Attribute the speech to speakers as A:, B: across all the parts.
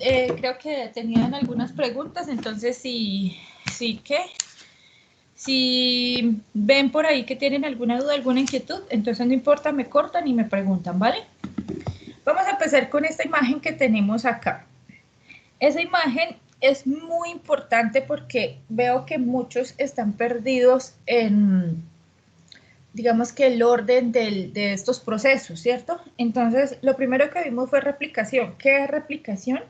A: creo que tenían algunas preguntas, entonces si ven por ahí que tienen alguna duda, alguna inquietud, entonces no importa, me cortan y me preguntan, ¿vale? Vamos a empezar con esta imagen que tenemos acá. Esa imagen es muy importante porque veo que muchos están perdidos en, digamos que el orden de estos procesos, ¿cierto? Entonces, lo primero que vimos fue replicación. ¿Qué es replicación?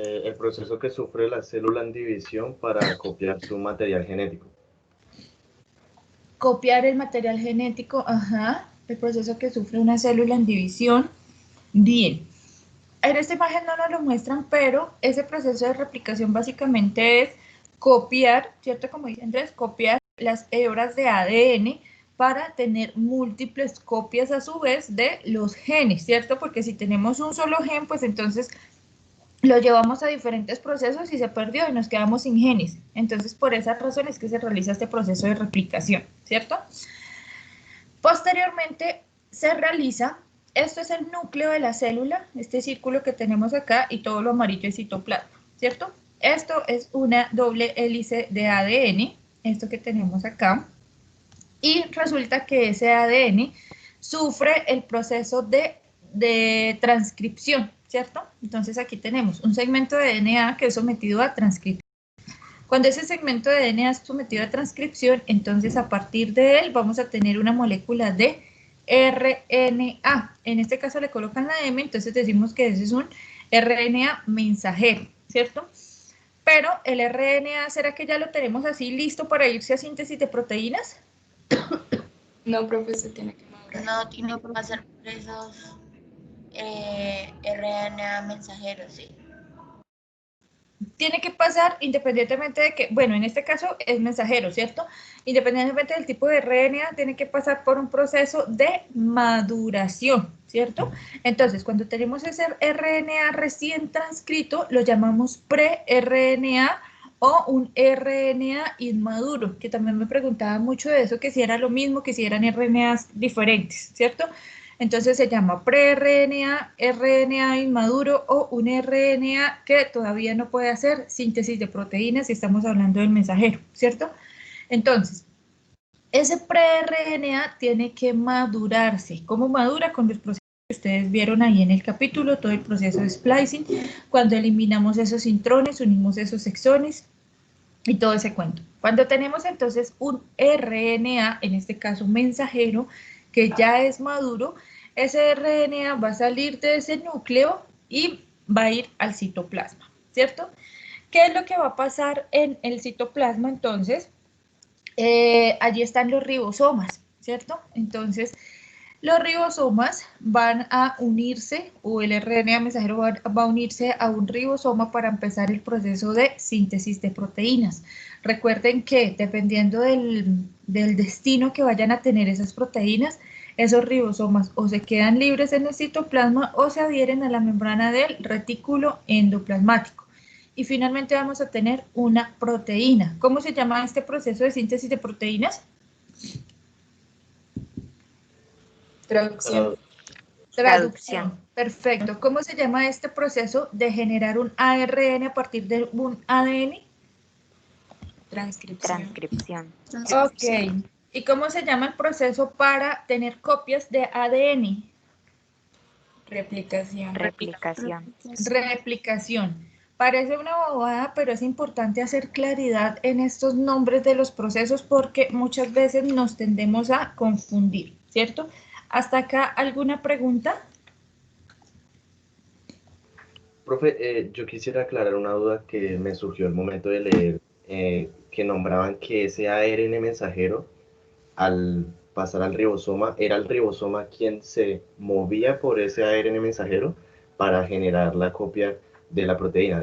B: El proceso que sufre la célula en división para copiar su material genético.
A: Copiar el material genético, ajá, el proceso que sufre una célula en división. Bien. En esta imagen no nos lo muestran, pero ese proceso de replicación básicamente es copiar, ¿cierto? Como dice Andrés, copiar las hebras de ADN para tener múltiples copias a su vez de los genes, ¿cierto? Porque si tenemos un solo gen, pues entonces lo llevamos a diferentes procesos y se perdió y nos quedamos sin genes. Entonces, por esa razón es que se realiza este proceso de replicación, ¿cierto? Posteriormente, se realiza, esto es el núcleo de la célula, este círculo que tenemos acá, y todo lo amarillo es citoplasma, ¿cierto? Esto es una doble hélice de ADN, esto que tenemos acá, y resulta que ese ADN sufre el proceso de transcripción, ¿cierto? Entonces aquí tenemos un segmento de DNA que es sometido a transcripción. Cuando ese segmento de DNA es sometido a transcripción, entonces a partir de él vamos a tener una molécula de RNA. En este caso le colocan la M, entonces decimos que ese es un RNA mensajero, ¿cierto? Pero el RNA, ¿será que ya lo tenemos así listo para irse a síntesis de proteínas?
C: No, profesor, tiene que madurar.
D: No, tiene que pasar por esos RNA mensajeros, sí.
A: Tiene que pasar independientemente de que, bueno, en este caso es mensajero, ¿cierto? Independientemente del tipo de RNA, tiene que pasar por un proceso de maduración, ¿cierto? Entonces, cuando tenemos ese RNA recién transcrito, lo llamamos pre-RNA o un RNA inmaduro, que también me preguntaba mucho de eso, que si era lo mismo, que si eran RNAs diferentes, ¿cierto? Entonces se llama pre-RNA, RNA inmaduro o un RNA que todavía no puede hacer síntesis de proteínas si estamos hablando del mensajero, ¿cierto? Entonces, ese pre-RNA tiene que madurarse. ¿Cómo madura? Con los procesos que ustedes vieron ahí en el capítulo, todo el proceso de splicing, cuando eliminamos esos intrones, unimos esos exones y todo ese cuento. Cuando tenemos entonces un RNA, en este caso mensajero, que ya es maduro, ese RNA va a salir de ese núcleo y va a ir al citoplasma, ¿cierto? ¿Qué es lo que va a pasar en el citoplasma entonces? Allí están los ribosomas, ¿cierto? Entonces, los ribosomas van a unirse, o el RNA mensajero va a unirse a un ribosoma para empezar el proceso de síntesis de proteínas. Recuerden que dependiendo del destino que vayan a tener esas proteínas, esos ribosomas o se quedan libres en el citoplasma o se adhieren a la membrana del retículo endoplasmático. Y finalmente vamos a tener una proteína. ¿Cómo se llama este proceso de síntesis de proteínas?
C: Traducción.
A: Traducción. Perfecto. ¿Cómo se llama este proceso de generar un ARN a partir de un ADN?
C: Transcripción.
A: Ok. ¿Y cómo se llama el proceso para tener copias de ADN?
C: Replicación.
A: Replicación. Parece una bobada, pero es importante hacer claridad en estos nombres de los procesos porque muchas veces nos tendemos a confundir, ¿cierto? ¿Hasta acá alguna pregunta?
B: Profe, yo quisiera aclarar una duda que me surgió al momento de leer, que nombraban que ese ARN mensajero, al pasar al ribosoma, era el ribosoma quien se movía por ese ARN mensajero para generar la copia de la proteína,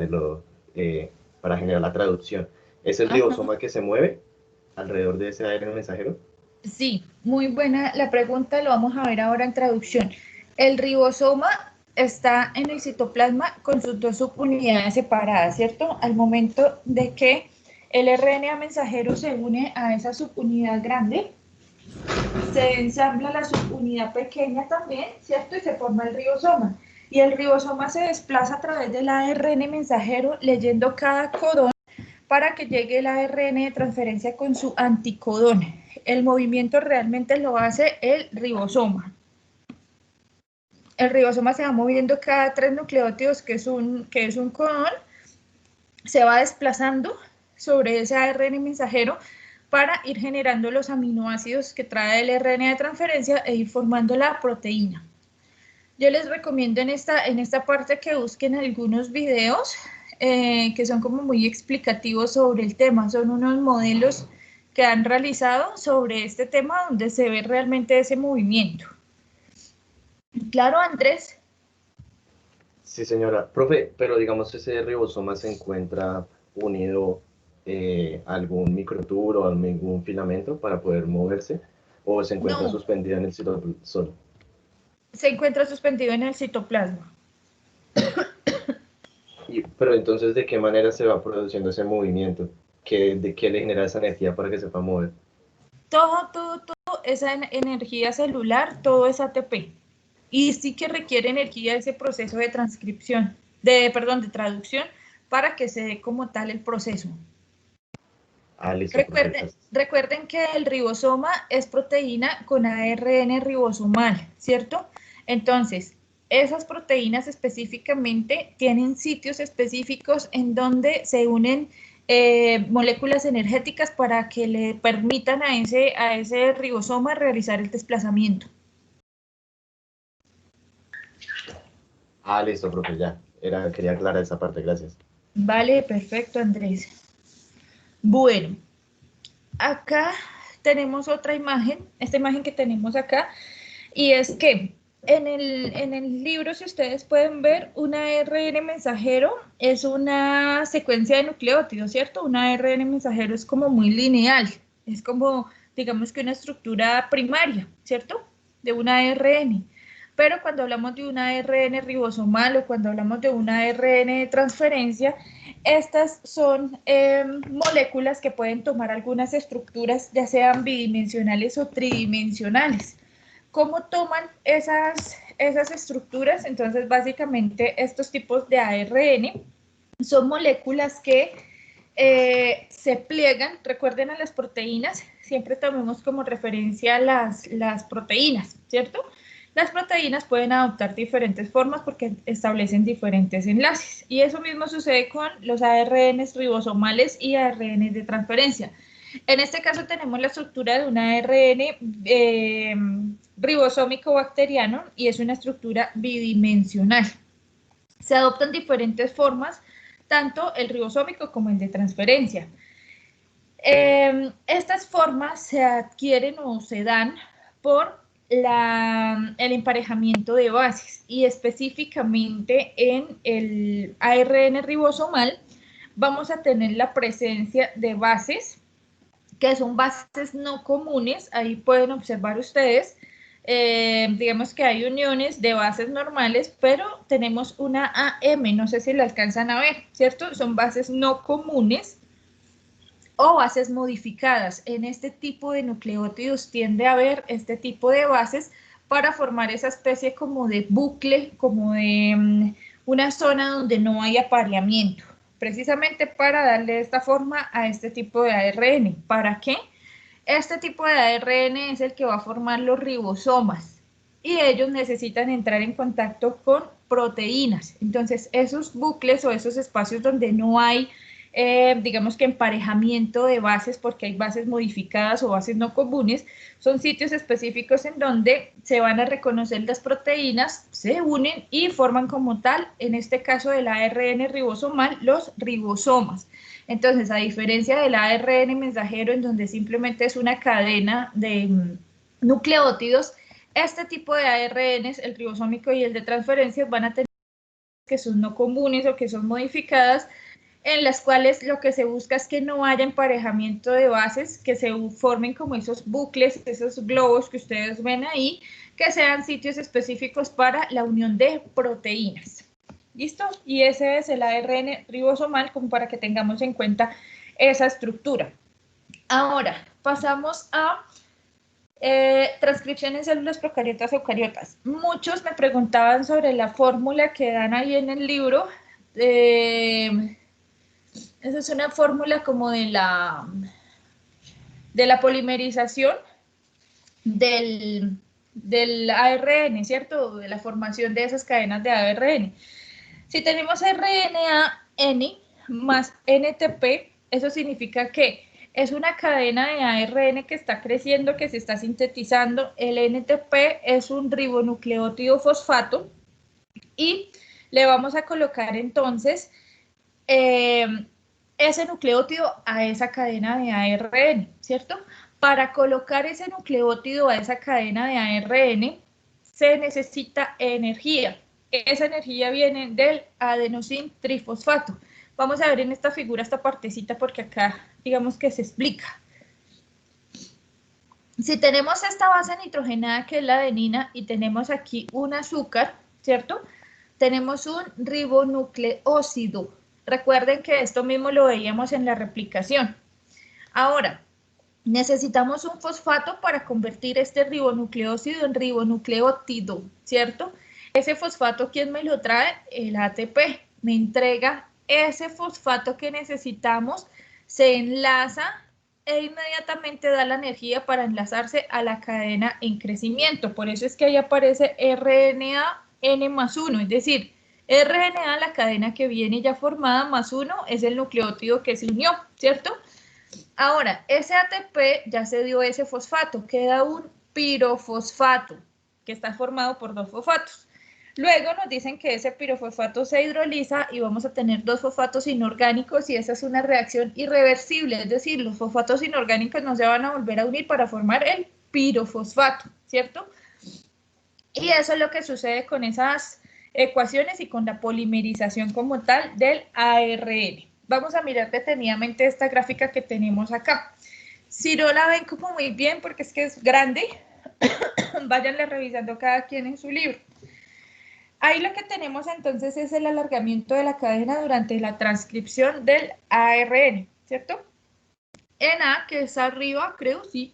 B: para generar la traducción. ¿Es el ribosoma que se mueve alrededor de ese ARN mensajero?
A: Sí, muy buena la pregunta, lo vamos a ver ahora en traducción. El ribosoma está en el citoplasma con sus dos subunidades separadas, ¿cierto? Al momento de que el RNA mensajero se une a esa subunidad grande, se ensambla la subunidad pequeña también, ¿cierto? Y se forma el ribosoma. Y el ribosoma se desplaza a través del ARN mensajero leyendo cada codón para que llegue el ARN de transferencia con su anticodón. El movimiento realmente lo hace el ribosoma. El ribosoma se va moviendo cada 3 nucleótidos, que es un codón, se va desplazando sobre ese ARN mensajero para ir generando los aminoácidos que trae el RNA de transferencia e ir formando la proteína. Yo les recomiendo en esta parte que busquen algunos videos que son como muy explicativos sobre el tema. Son unos modelos que han realizado sobre este tema donde se ve realmente ese movimiento. ¿Claro, Andrés?
B: Sí, señora. Profe, pero digamos ese ribosoma se encuentra unido a algún microtúbulo o a algún filamento para poder moverse, o se encuentra
A: No,
B: suspendido en el citosol.
A: se encuentra suspendido en el citoplasma.
B: Pero entonces, ¿de qué manera se va produciendo ese movimiento? ¿De qué le genera esa energía para que se pueda mover?
A: Todo esa energía celular, todo es ATP. Y sí que requiere energía ese proceso de transcripción, de traducción, para que se dé como tal el proceso.
B: Ah, listo, profe.
A: Recuerden que el ribosoma es proteína con ARN ribosomal, ¿cierto? Entonces, esas proteínas específicamente tienen sitios específicos en donde se unen moléculas energéticas para que le permitan a ese ribosoma realizar el desplazamiento.
B: Ah, listo, profe, ya. Quería aclarar esa parte, gracias.
A: Vale, perfecto, Andrés. Bueno, acá tenemos otra imagen, esta imagen que tenemos acá, y es que en el libro, si ustedes pueden ver, un ARN mensajero es una secuencia de nucleótidos, ¿cierto? Un ARN mensajero es como muy lineal, es como, digamos que una estructura primaria, ¿cierto? De un ARN. Pero cuando hablamos de un ARN ribosomal o cuando hablamos de un ARN de transferencia, estas son moléculas que pueden tomar algunas estructuras, ya sean bidimensionales o tridimensionales. ¿Cómo toman esas estructuras? Entonces, básicamente, estos tipos de ARN son moléculas que se pliegan. Recuerden a las proteínas, siempre tomemos como referencia las proteínas, ¿cierto? Las proteínas pueden adoptar diferentes formas porque establecen diferentes enlaces. Y eso mismo sucede con los ARNs ribosomales y ARNs de transferencia. En este caso tenemos la estructura de un ARN ribosómico bacteriano y es una estructura bidimensional. Se adoptan diferentes formas, tanto el ribosómico como el de transferencia. Estas formas se adquieren o se dan por el emparejamiento de bases y específicamente en el ARN ribosomal vamos a tener la presencia de bases que son bases no comunes. Ahí pueden observar ustedes, digamos que hay uniones de bases normales, pero tenemos una AM, no sé si la alcanzan a ver, ¿cierto? Son bases no comunes o bases modificadas. En este tipo de nucleótidos tiende a haber este tipo de bases para formar esa especie como de bucle, como de una zona donde no hay apareamiento, precisamente para darle esta forma a este tipo de ARN. ¿Para qué? Este tipo de ARN es el que va a formar los ribosomas y ellos necesitan entrar en contacto con proteínas. Entonces, esos bucles o esos espacios donde no hay digamos que emparejamiento de bases, porque hay bases modificadas o bases no comunes, son sitios específicos en donde se van a reconocer las proteínas, se unen y forman como tal, en este caso del ARN ribosomal, los ribosomas. Entonces, a diferencia del ARN mensajero, en donde simplemente es una cadena de nucleótidos, este tipo de ARNs, el ribosómico y el de transferencia, van a tener que son no comunes o que son modificadas, en las cuales lo que se busca es que no haya emparejamiento de bases, que se formen como esos bucles, esos globos que ustedes ven ahí, que sean sitios específicos para la unión de proteínas. ¿Listo? Y ese es el ARN ribosomal, como para que tengamos en cuenta esa estructura. Ahora, pasamos a Transcripción en células procariotas eucariotas. Muchos me preguntaban sobre la fórmula que dan ahí en el libro. Esa es una fórmula como de la polimerización del ARN, ¿cierto? De la formación de esas cadenas de ARN. Si tenemos RNA-N más NTP, eso significa que es una cadena de ARN que está creciendo, que se está sintetizando. El NTP es un ribonucleótido fosfato y le vamos a colocar entonces ese nucleótido a esa cadena de ARN, ¿cierto? Para colocar ese nucleótido a esa cadena de ARN se necesita energía. Esa energía viene del adenosín trifosfato. Vamos a ver en esta figura esta partecita porque acá digamos que se explica. Si tenemos esta base nitrogenada que es la adenina y tenemos aquí un azúcar, ¿cierto? Tenemos un ribonucleósido. Recuerden que esto mismo lo veíamos en la replicación. Ahora, necesitamos un fosfato para convertir este ribonucleósido en ribonucleótido, ¿cierto? Ese fosfato, ¿quién me lo trae? El ATP. Me entrega ese fosfato que necesitamos, se enlaza e inmediatamente da la energía para enlazarse a la cadena en crecimiento. Por eso es que ahí aparece RNA N más 1, es decir, RNA, la cadena que viene ya formada, más 1 es el nucleótido que se unió, ¿cierto? Ahora, ese ATP ya se dio ese fosfato, queda un pirofosfato, que está formado por dos fosfatos. Luego nos dicen que ese pirofosfato se hidroliza y vamos a tener dos fosfatos inorgánicos y esa es una reacción irreversible, es decir, los fosfatos inorgánicos no se van a volver a unir para formar el pirofosfato, ¿cierto? Y eso es lo que sucede con esas ecuaciones y con la polimerización como tal del ARN. Vamos a mirar detenidamente esta gráfica que tenemos acá. Si no la ven como muy bien porque es que es grande, váyanle revisando cada quien en su libro. Ahí lo que tenemos entonces es el alargamiento de la cadena durante la transcripción del ARN, ¿cierto? En A, que es arriba, creo, sí.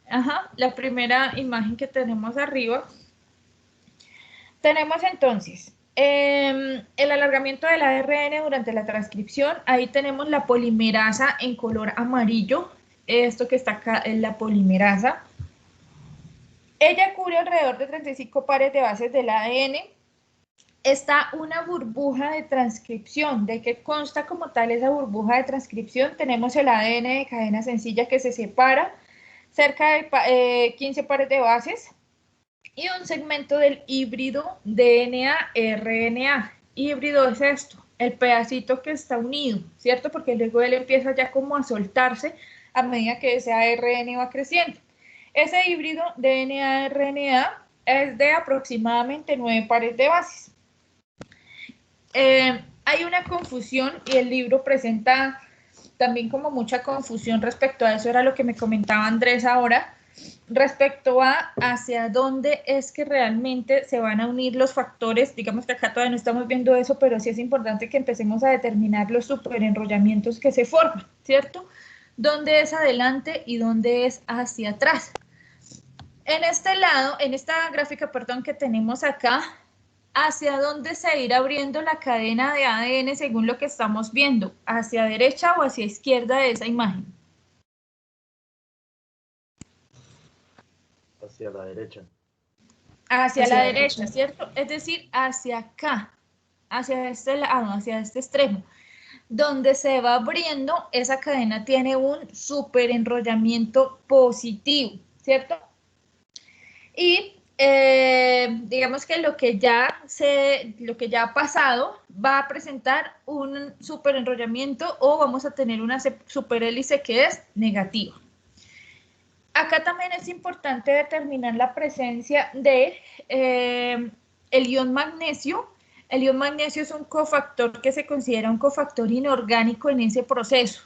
A: Ajá, la primera imagen que tenemos arriba. Tenemos entonces el alargamiento del ARN durante la transcripción. Ahí tenemos la polimerasa en color amarillo. Esto que está acá es la polimerasa. Ella cubre alrededor de 35 pares de bases del ADN. Está una burbuja de transcripción. ¿De qué consta como tal esa burbuja de transcripción? Tenemos el ADN de cadena sencilla que se separa, cerca de 15 pares de bases, y un segmento del híbrido DNA-RNA. Híbrido es esto, el pedacito que está unido, ¿cierto? Porque luego él empieza ya como a soltarse a medida que ese ARN va creciendo. Ese híbrido DNA-RNA es de aproximadamente 9 pares de bases. Hay una confusión y el libro presenta también como mucha confusión respecto a eso, era lo que me comentaba Andrés ahora, respecto a hacia dónde es que realmente se van a unir los factores. Digamos que acá todavía no estamos viendo eso, pero sí es importante que empecemos a determinar los superenrollamientos que se forman, ¿cierto? ¿Dónde es adelante y dónde es hacia atrás? En este lado, en esta gráfica, perdón, que tenemos acá, ¿hacia dónde se irá abriendo la cadena de ADN según lo que estamos viendo? ¿Hacia derecha o hacia izquierda de esa imagen?
B: Hacia la derecha.
A: Hacia la derecha, ¿cierto? Es decir, hacia acá, hacia este lado, hacia este extremo. Donde se va abriendo, esa cadena tiene un superenrollamiento positivo, ¿cierto? Y digamos que lo que ya ha pasado va a presentar un superenrollamiento o vamos a tener una superhélice que es negativa. Acá también es importante determinar la presencia de el ion magnesio. El ion magnesio es un cofactor que se considera un cofactor inorgánico en ese proceso.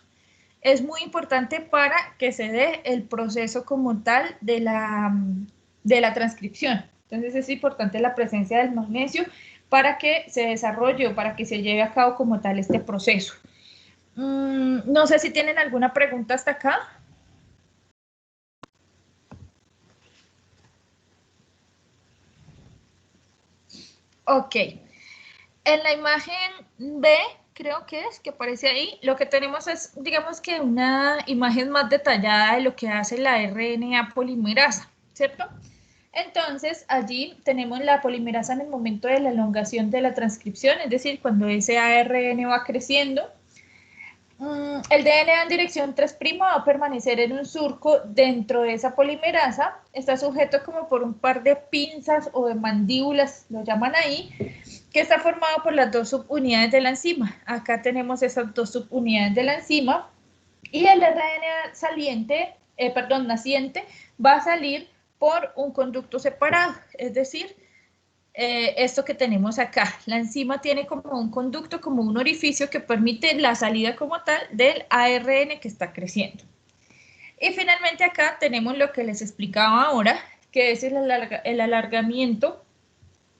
A: Es muy importante para que se dé el proceso como tal de la transcripción. Entonces es importante la presencia del magnesio para que se desarrolle o para que se lleve a cabo como tal este proceso. No sé si tienen alguna pregunta hasta acá. Ok. En la imagen B, creo que es, que aparece ahí, lo que tenemos es, digamos que una imagen más detallada de lo que hace la RNA polimerasa, ¿cierto? Entonces, allí tenemos la polimerasa en el momento de la elongación de la transcripción, es decir, cuando ese ARN va creciendo. El DNA en dirección 3' va a permanecer en un surco dentro de esa polimerasa. Está sujeto como por un par de pinzas o de mandíbulas, lo llaman ahí, que está formado por las dos subunidades de la enzima. Acá tenemos esas dos subunidades de la enzima y el RNA naciente va a salir por un conducto separado, es decir, esto que tenemos acá. La enzima tiene como un conducto, como un orificio que permite la salida como tal del ARN que está creciendo. Y finalmente acá tenemos lo que les explicaba ahora, que es el alargamiento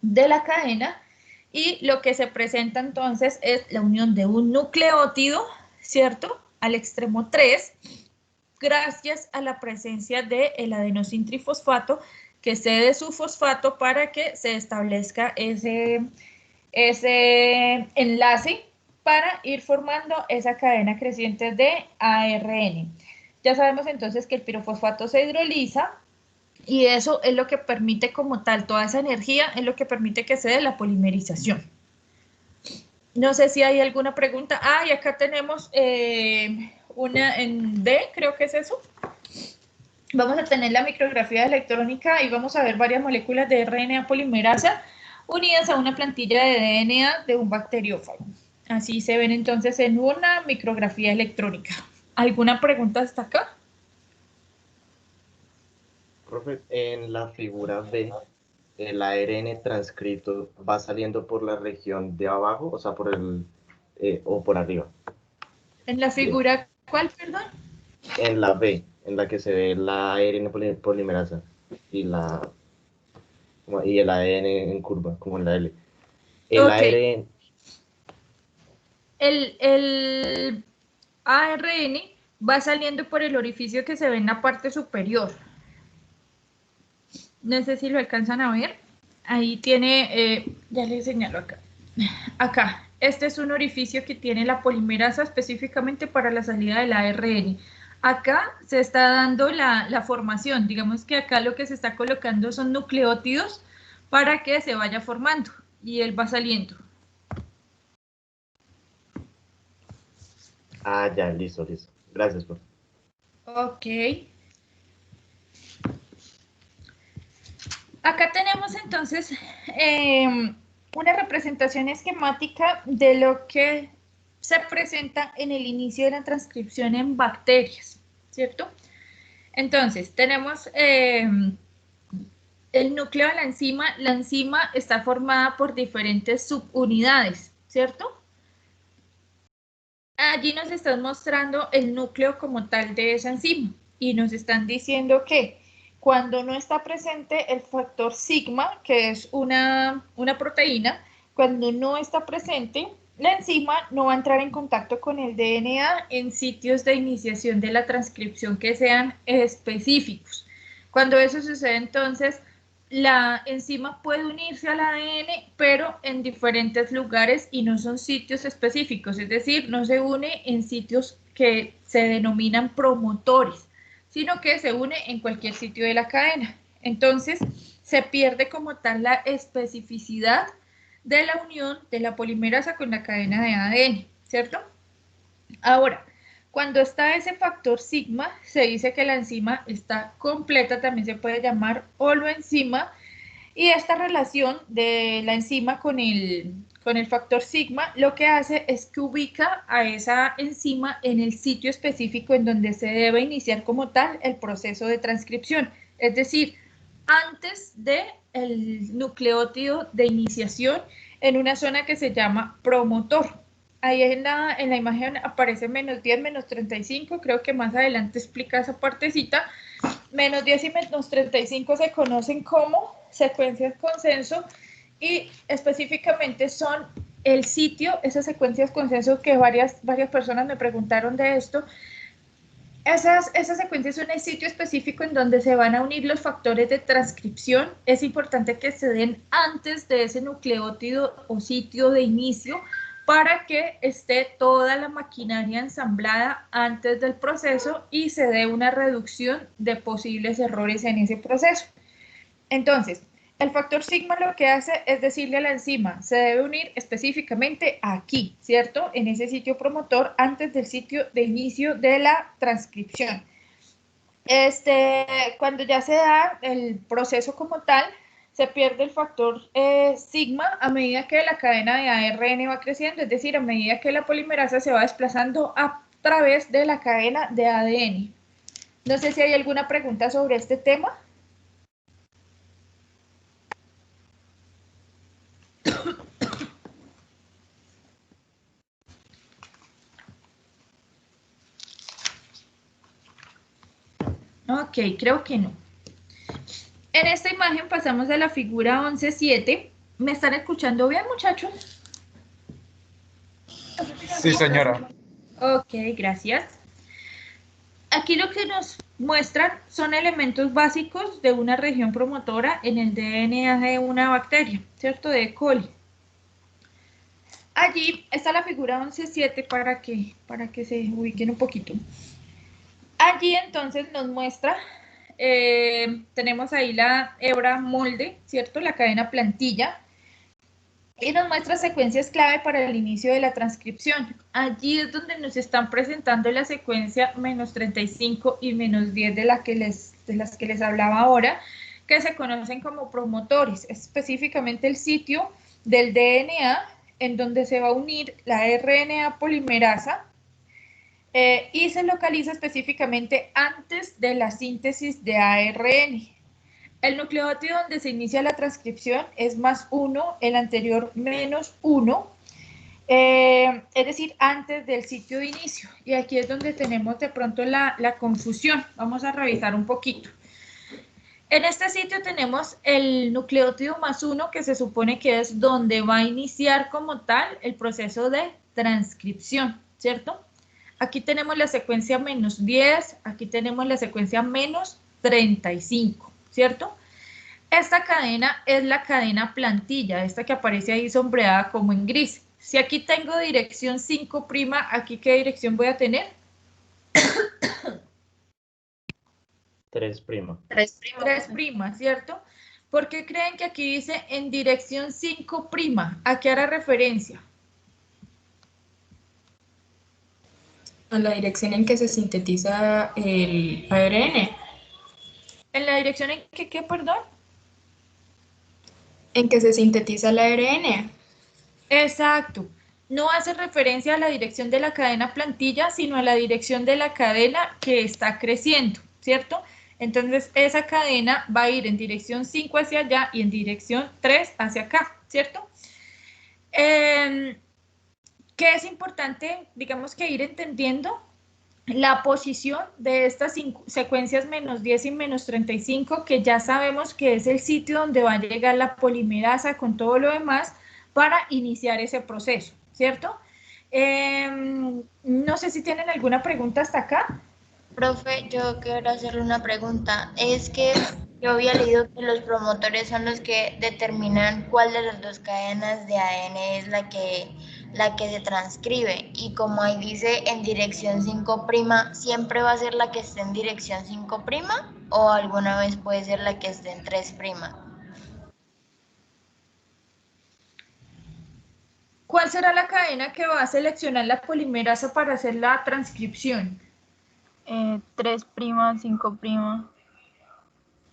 A: de la cadena, y lo que se presenta entonces es la unión de un nucleótido, ¿cierto?, al extremo 3, gracias a la presencia del adenosintrifosfato, que cede su fosfato para que se establezca ese enlace para ir formando esa cadena creciente de ARN. Ya sabemos entonces que el pirofosfato se hidroliza y eso es lo que permite como tal, toda esa energía es lo que permite que se dé la polimerización. No sé si hay alguna pregunta. Y acá tenemos una en D, creo que es eso. Vamos a tener la micrografía electrónica y vamos a ver varias moléculas de RNA polimerasa unidas a una plantilla de DNA de un bacteriófago. Así se ven entonces en una micrografía electrónica. ¿Alguna pregunta hasta acá?
B: Profe, en la figura B, el ARN transcrito va saliendo por la región de abajo, o sea, o por arriba.
A: En la
B: Bien.
A: figura, ¿cuál, perdón?
B: En la B, en la que se ve la ARN polimerasa y y el ADN en curva, como en la L. El
A: Ok.
B: ARN,
A: El ARN va saliendo por el orificio que se ve en la parte superior. No sé si lo alcanzan a ver. Ahí tiene, ya les señalo acá. Acá, este es un orificio que tiene la polimerasa específicamente para la salida del ARN. Acá se está dando la formación. Digamos que acá lo que se está colocando son nucleótidos para que se vaya formando y él va saliendo.
B: ya, listo. Gracias, profe.
A: Ok. Acá tenemos entonces una representación esquemática de lo que se presenta en el inicio de la transcripción en bacterias, ¿cierto? Entonces, tenemos el núcleo de la enzima. La enzima está formada por diferentes subunidades, ¿cierto? Allí nos están mostrando el núcleo como tal de esa enzima y nos están diciendo que cuando no está presente el factor sigma, que es una proteína, cuando no está presente, la enzima no va a entrar en contacto con el DNA en sitios de iniciación de la transcripción que sean específicos. Cuando eso sucede, entonces, la enzima puede unirse al ADN, pero en diferentes lugares y no son sitios específicos, es decir, no se une en sitios que se denominan promotores, sino que se une en cualquier sitio de la cadena. Entonces, se pierde como tal la especificidad de la unión de la polimerasa con la cadena de ADN, ¿cierto? Ahora, cuando está ese factor sigma, se dice que la enzima está completa, también se puede llamar holoenzima, y esta relación de la enzima con el factor sigma lo que hace es que ubica a esa enzima en el sitio específico en donde se debe iniciar como tal el proceso de transcripción, es decir, antes del nucleótido de iniciación en una zona que se llama promotor. Ahí en la imagen aparece -10, -35, creo que más adelante explica esa partecita. -10 y -35 se conocen como secuencias consenso y específicamente son el sitio, esas secuencias consenso que varias personas me preguntaron de esto, Esa secuencia es un sitio específico en donde se van a unir los factores de transcripción. Es importante que se den antes de ese nucleótido o sitio de inicio para que esté toda la maquinaria ensamblada antes del proceso y se dé una reducción de posibles errores en ese proceso. Entonces, el factor sigma lo que hace es decirle a la enzima, se debe unir específicamente aquí, ¿cierto? En ese sitio promotor antes del sitio de inicio de la transcripción. Cuando ya se da el proceso como tal, se pierde el factor sigma a medida que la cadena de ARN va creciendo, es decir, a medida que la polimerasa se va desplazando a través de la cadena de ADN. No sé si hay alguna pregunta sobre este tema. Ok, creo que no. En esta imagen pasamos a la figura 11.7. ¿Me están escuchando bien, muchachos?
E: Sí, señora.
A: Ok, gracias. Aquí lo que nos muestran son elementos básicos de una región promotora en el DNA de una bacteria, ¿cierto? De E. coli. Allí está la figura 11.7 para que se ubiquen un poquito. Allí entonces nos muestra, tenemos ahí la hebra molde, ¿cierto? La cadena plantilla. Y nos muestra secuencias clave para el inicio de la transcripción. Allí es donde nos están presentando la secuencia -35 y -10 de las que les hablaba ahora, que se conocen como promotores, específicamente el sitio del DNA en donde se va a unir la RNA polimerasa y se localiza específicamente antes de la síntesis de ARN. El nucleótido donde se inicia la transcripción es +1, el anterior -1, es decir, antes del sitio de inicio. Y aquí es donde tenemos de pronto la confusión. Vamos a revisar un poquito. En este sitio tenemos el nucleótido +1, que se supone que es donde va a iniciar como tal el proceso de transcripción, ¿cierto? Aquí tenemos la secuencia -10, aquí tenemos la secuencia -35, ¿cierto? Esta cadena es la cadena plantilla, esta que aparece ahí sombreada como en gris. Si aquí tengo dirección 5', ¿aquí qué dirección voy a tener?
B: 3'.
A: 3', ¿cierto? ¿Por qué creen que aquí dice en dirección 5'? ¿A qué hará referencia?
C: A la dirección en que se sintetiza el ARN.
A: ¿En la dirección en que qué, perdón?
C: En que se sintetiza el ARN.
A: Exacto. No hace referencia a la dirección de la cadena plantilla, sino a la dirección de la cadena que está creciendo, ¿cierto? Entonces, esa cadena va a ir en dirección 5 hacia allá y en dirección 3 hacia acá, ¿cierto? ¿Qué es importante, digamos, que ir entendiendo? La posición de estas secuencias -10 y -35, que ya sabemos que es el sitio donde va a llegar la polimerasa con todo lo demás para iniciar ese proceso, ¿cierto? No sé si tienen alguna pregunta hasta acá.
D: Profe, yo quiero hacerle una pregunta. Es que yo había leído que los promotores son los que determinan cuál de las dos cadenas de ADN es la que se transcribe. Y como ahí dice en dirección 5', ¿siempre va a ser la que esté en dirección 5'? ¿O alguna vez puede ser la que esté en 3'?
A: ¿Cuál será la cadena que va a seleccionar la polimerasa para hacer la transcripción?
F: 3', 5'.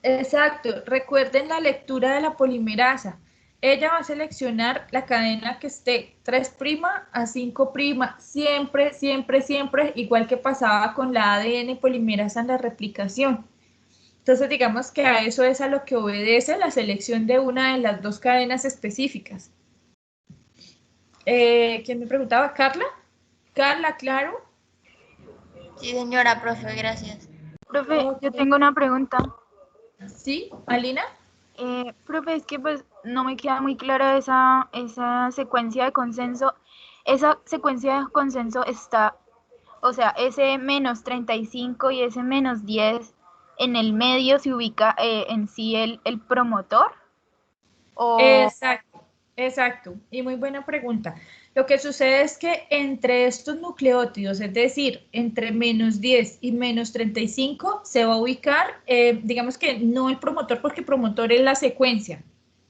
A: Exacto, recuerden la lectura de la polimerasa. Ella va a seleccionar la cadena que esté 3' a 5', siempre, siempre, siempre, igual que pasaba con la ADN polimerasa en la replicación. Entonces, digamos que a eso es a lo que obedece la selección de una de las dos cadenas específicas. ¿Quién me preguntaba? ¿Carla? ¿Carla, claro?
D: Sí, señora, profe, gracias.
F: Profe,
A: Ok.
F: yo tengo una pregunta.
A: ¿Sí? ¿Alina?
F: Profe, es que pues no me queda muy clara esa secuencia de consenso. Esa secuencia de consenso está O sea, ese menos 35 y ese menos 10 en el medio se ubica en sí el promotor. O
A: Exacto, exacto. Y muy buena pregunta. Lo que sucede es que entre estos nucleótidos, es decir, entre menos 10 y menos 35, se va a ubicar, digamos que no el promotor, porque promotor es la secuencia,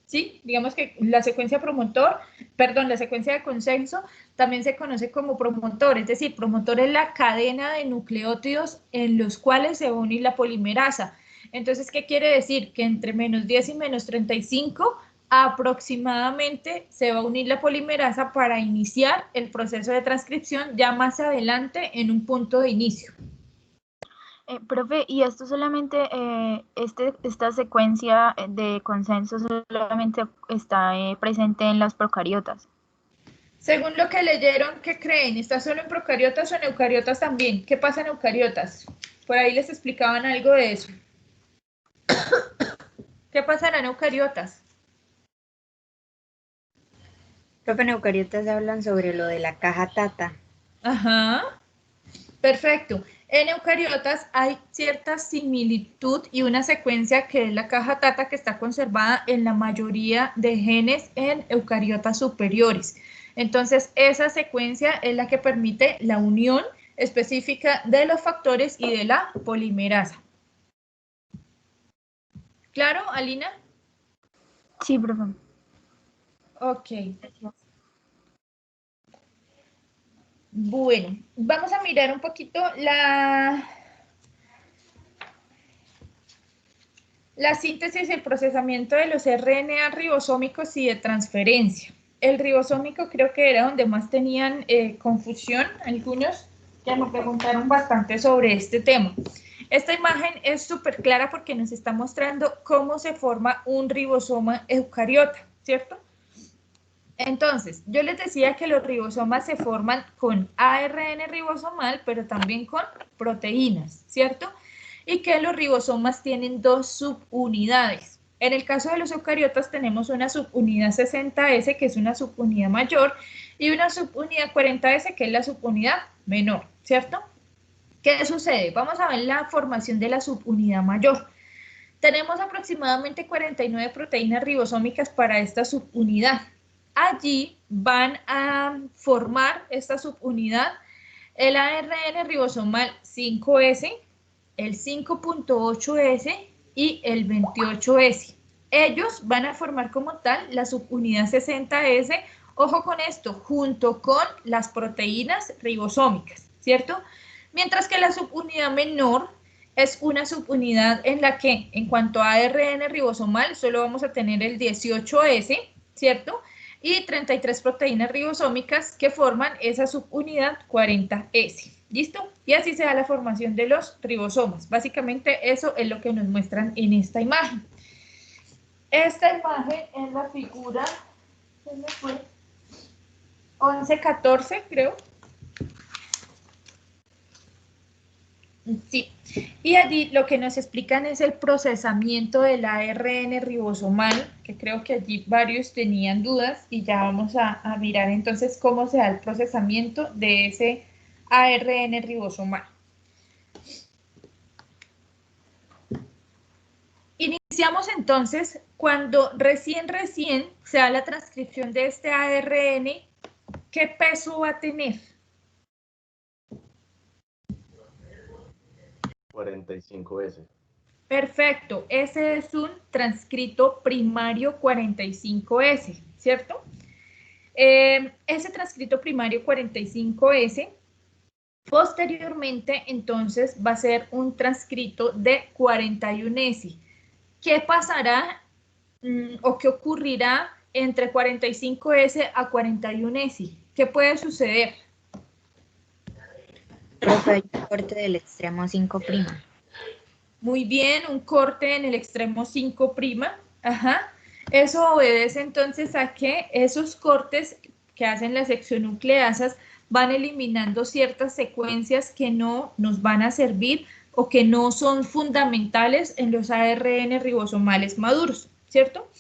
A: ¿sí? Digamos que la secuencia promotor, perdón, la secuencia de consenso también se conoce como promotor, es decir, promotor es la cadena de nucleótidos en los cuales se va a unir la polimerasa. Entonces, ¿qué quiere decir? Que entre menos 10 y menos 35 aproximadamente se va a unir la polimerasa para iniciar el proceso de transcripción ya más adelante en un punto de inicio.
F: profe, y esto solamente, esta secuencia de consenso solamente está presente en las procariotas.
A: Según lo que leyeron, ¿qué creen? ¿Está solo en procariotas o en eucariotas también? ¿Qué pasa en eucariotas? Por ahí les explicaban algo de eso. ¿Qué pasará en eucariotas?
E: Profe, en eucariotas hablan sobre lo de la caja tata.
A: Ajá, perfecto. En eucariotas hay cierta similitud y una secuencia que es la caja tata que está conservada en la mayoría de genes en eucariotas superiores. Entonces, esa secuencia es la que permite la unión específica de los factores y de la polimerasa. ¿Claro, Alina?
F: Sí, profe.
A: Ok. Bueno, vamos a mirar un poquito la síntesis y el procesamiento de los RNA ribosómicos y de transferencia. El ribosómico creo que era donde más tenían confusión, algunos ya me preguntaron bastante sobre este tema. Esta imagen es súper clara porque nos está mostrando cómo se forma un ribosoma eucariota, ¿cierto? Entonces, yo les decía que los ribosomas se forman con ARN ribosomal, pero también con proteínas, ¿cierto? Y que los ribosomas tienen dos subunidades. En el caso de los eucariotas tenemos una subunidad 60S, que es una subunidad mayor, y una subunidad 40S, que es la subunidad menor, ¿cierto? ¿Qué sucede? Vamos a ver la formación de la subunidad mayor. Tenemos aproximadamente 49 proteínas ribosómicas para esta subunidad. Allí van a formar esta subunidad el ARN ribosomal 5S, el 5.8S y el 28S. Ellos van a formar como tal la subunidad 60S, ojo con esto, junto con las proteínas ribosómicas, ¿cierto? Mientras que la subunidad menor es una subunidad en la que, en cuanto a ARN ribosomal, solo vamos a tener el 18S, ¿cierto? Y 33 proteínas ribosómicas que forman esa subunidad 40S. ¿Listo? Y así se da la formación de los ribosomas. Básicamente eso es lo que nos muestran en esta imagen. Esta imagen es la figura, ¿qué me fue? 11-14, creo. Sí, y allí lo que nos explican es el procesamiento del ARN ribosomal, que creo que allí varios tenían dudas y ya vamos a mirar entonces cómo se da el procesamiento de ese ARN ribosomal. Iniciamos entonces cuando recién se da la transcripción de este ARN, ¿qué peso va a tener?
B: 45S.
A: Perfecto, ese es un transcrito primario 45S, ¿cierto? Ese transcrito primario 45S, posteriormente entonces va a ser un transcrito de 41S. ¿Qué pasará o qué ocurrirá entre 45S a 41S? ¿Qué puede suceder?
E: Profe, hay un corte del extremo 5'.
A: Muy bien, un corte en el extremo 5'. Ajá. Eso obedece entonces a que esos cortes que hacen las hexonucleasas van eliminando ciertas secuencias que no nos van a servir o que no son fundamentales en los ARN ribosomales maduros, ¿cierto?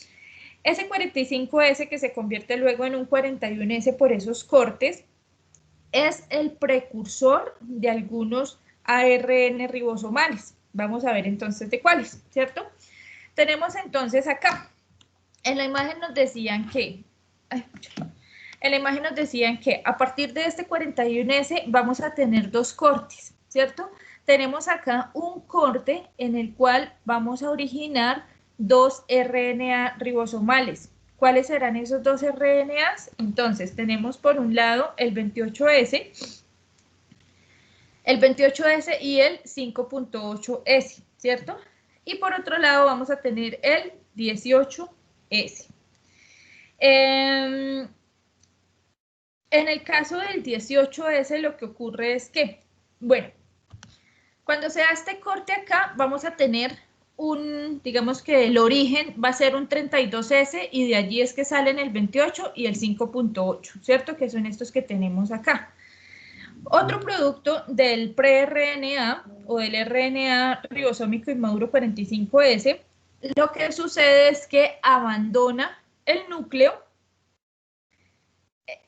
A: Ese 45S que se convierte luego en un 41S por esos cortes, es el precursor de algunos ARN ribosomales. Vamos a ver entonces de cuáles, ¿cierto? Tenemos entonces acá, en la imagen nos decían que, a partir de este 41S vamos a tener dos cortes, ¿cierto? Tenemos acá un corte en el cual vamos a originar dos RNA ribosomales. ¿Cuáles serán esos dos RNAs? Entonces, tenemos por un lado el 28S y el 5.8S, ¿cierto? Y por otro lado vamos a tener el 18S. En el caso del 18S lo que ocurre es que, bueno, cuando se da este corte acá vamos a tener digamos que el origen va a ser un 32S y de allí es que salen el 28 y el 5.8, ¿cierto? Que son estos que tenemos acá. Otro producto del pre-RNA o del RNA ribosómico inmaduro 45S, lo que sucede es que abandona el núcleo,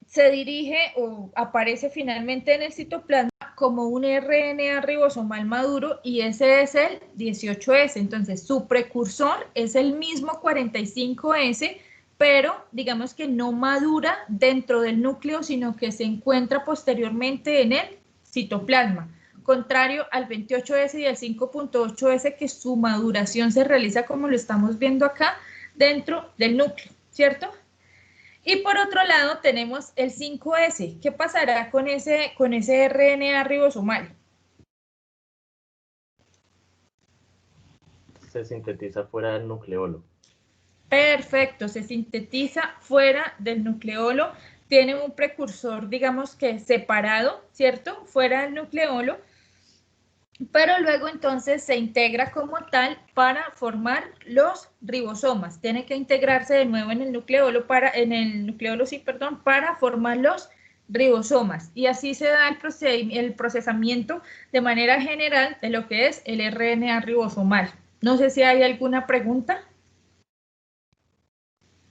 A: se dirige o aparece finalmente en el citoplasma como un RNA ribosomal maduro y ese es el 18S. Entonces, su precursor es el mismo 45S, pero digamos que no madura dentro del núcleo, sino que se encuentra posteriormente en el citoplasma, contrario al 28S y al 5.8S, que su maduración se realiza, como lo estamos viendo acá, dentro del núcleo, ¿cierto? Y por otro lado tenemos el 5S. ¿Qué pasará con ese RNA ribosomal?
B: Se sintetiza fuera del nucleolo.
A: Perfecto, se sintetiza fuera del nucleolo, tiene un precursor, digamos que separado, ¿cierto? Fuera del nucleolo, pero luego entonces se integra como tal para formar los ribosomas. Tiene que integrarse de nuevo en el nucleolo para formar los ribosomas. Y así se da el procesamiento de manera general de lo que es el RNA ribosomal. No sé si hay alguna pregunta.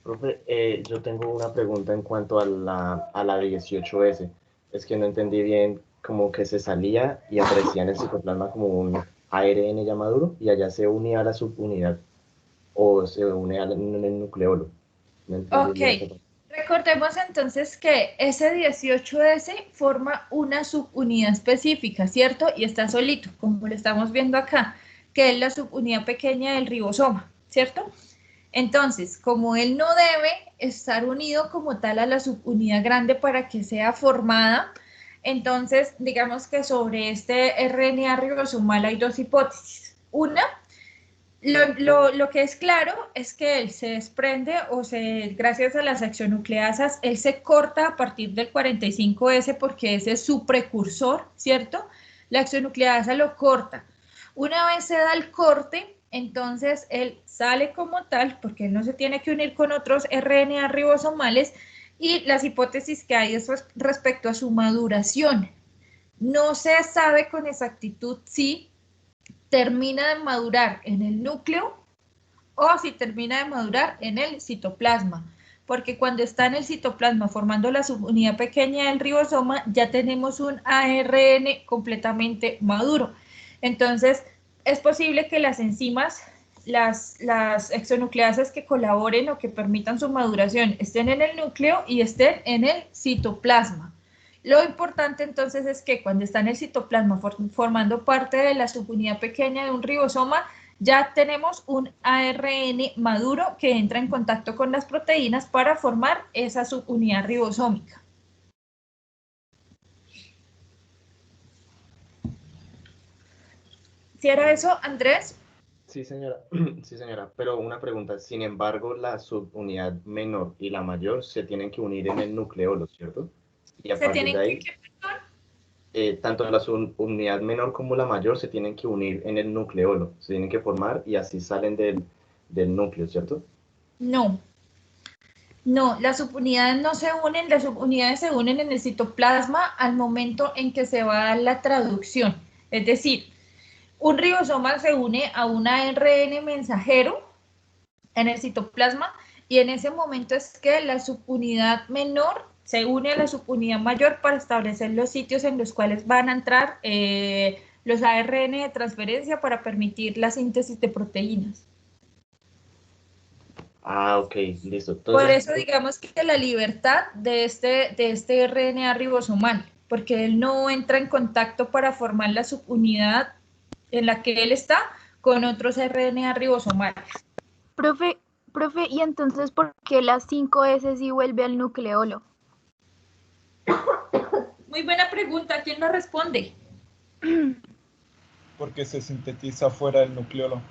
B: Profe, yo tengo una pregunta en cuanto a la 18S. Es que no entendí bien, como que se salía y aparecía en el citoplasma como un ARN ya maduro y allá se unía a la subunidad o se une en el nucleolo. No entendí
A: Ok,
B: bien esa parte.
A: recordemos entonces que ese 18S forma una subunidad específica, ¿cierto? Y está solito, como lo estamos viendo acá, que es la subunidad pequeña del ribosoma, ¿cierto? Entonces, como él no debe estar unido como tal a la subunidad grande para que sea formada, entonces digamos que sobre este RNA ribosomal hay dos hipótesis. Una, lo que es claro es que él se desprende gracias a las accionucleasas, él se corta a partir del 45S porque ese es su precursor, ¿cierto? La accionucleasa lo corta. Una vez se da el corte, entonces él sale como tal porque él no se tiene que unir con otros RNA ribosomales y las hipótesis que hay es respecto a su maduración. No se sabe con exactitud si termina de madurar en el núcleo o si termina de madurar en el citoplasma, porque cuando está en el citoplasma formando la subunidad pequeña del ribosoma, ya tenemos un ARN completamente maduro. Entonces, es posible que las enzimas, las exonucleasas que colaboren o que permitan su maduración estén en el núcleo y estén en el citoplasma. Lo importante entonces es que cuando está en el citoplasma formando parte de la subunidad pequeña de un ribosoma, ya tenemos un ARN maduro que entra en contacto con las proteínas para formar esa subunidad ribosómica. ¿Sí era eso, Andrés?
B: Sí, señora. Sí, señora. Pero una pregunta. Sin embargo, la subunidad menor y la mayor se tienen que unir en el nucleolo, ¿cierto? Y a
A: Se
B: partir de
A: tienen
B: ahí, tanto la subunidad menor como la mayor se tienen que unir en el nucleolo. Se tienen que formar y así salen del núcleo, ¿cierto?
A: No, las subunidades no se unen, las subunidades se unen en el citoplasma al momento en que se va a dar la traducción. Es decir, un ribosoma se une a un ARN mensajero en el citoplasma y en ese momento es que la subunidad menor se une a la subunidad mayor para establecer los sitios en los cuales van a entrar los ARN de transferencia para permitir la síntesis de proteínas.
B: Ah, ok, listo.
A: Por
B: Entonces,
A: eso digamos que la libertad de este RNA ribosomal, porque él no entra en contacto para formar la subunidad en la que él está con otros RNA ribosomales.
F: Profe, ¿y entonces por qué las 5S sí vuelve al nucleolo?
A: Muy buena pregunta, ¿quién lo responde?
G: Porque se sintetiza fuera del nucleolo.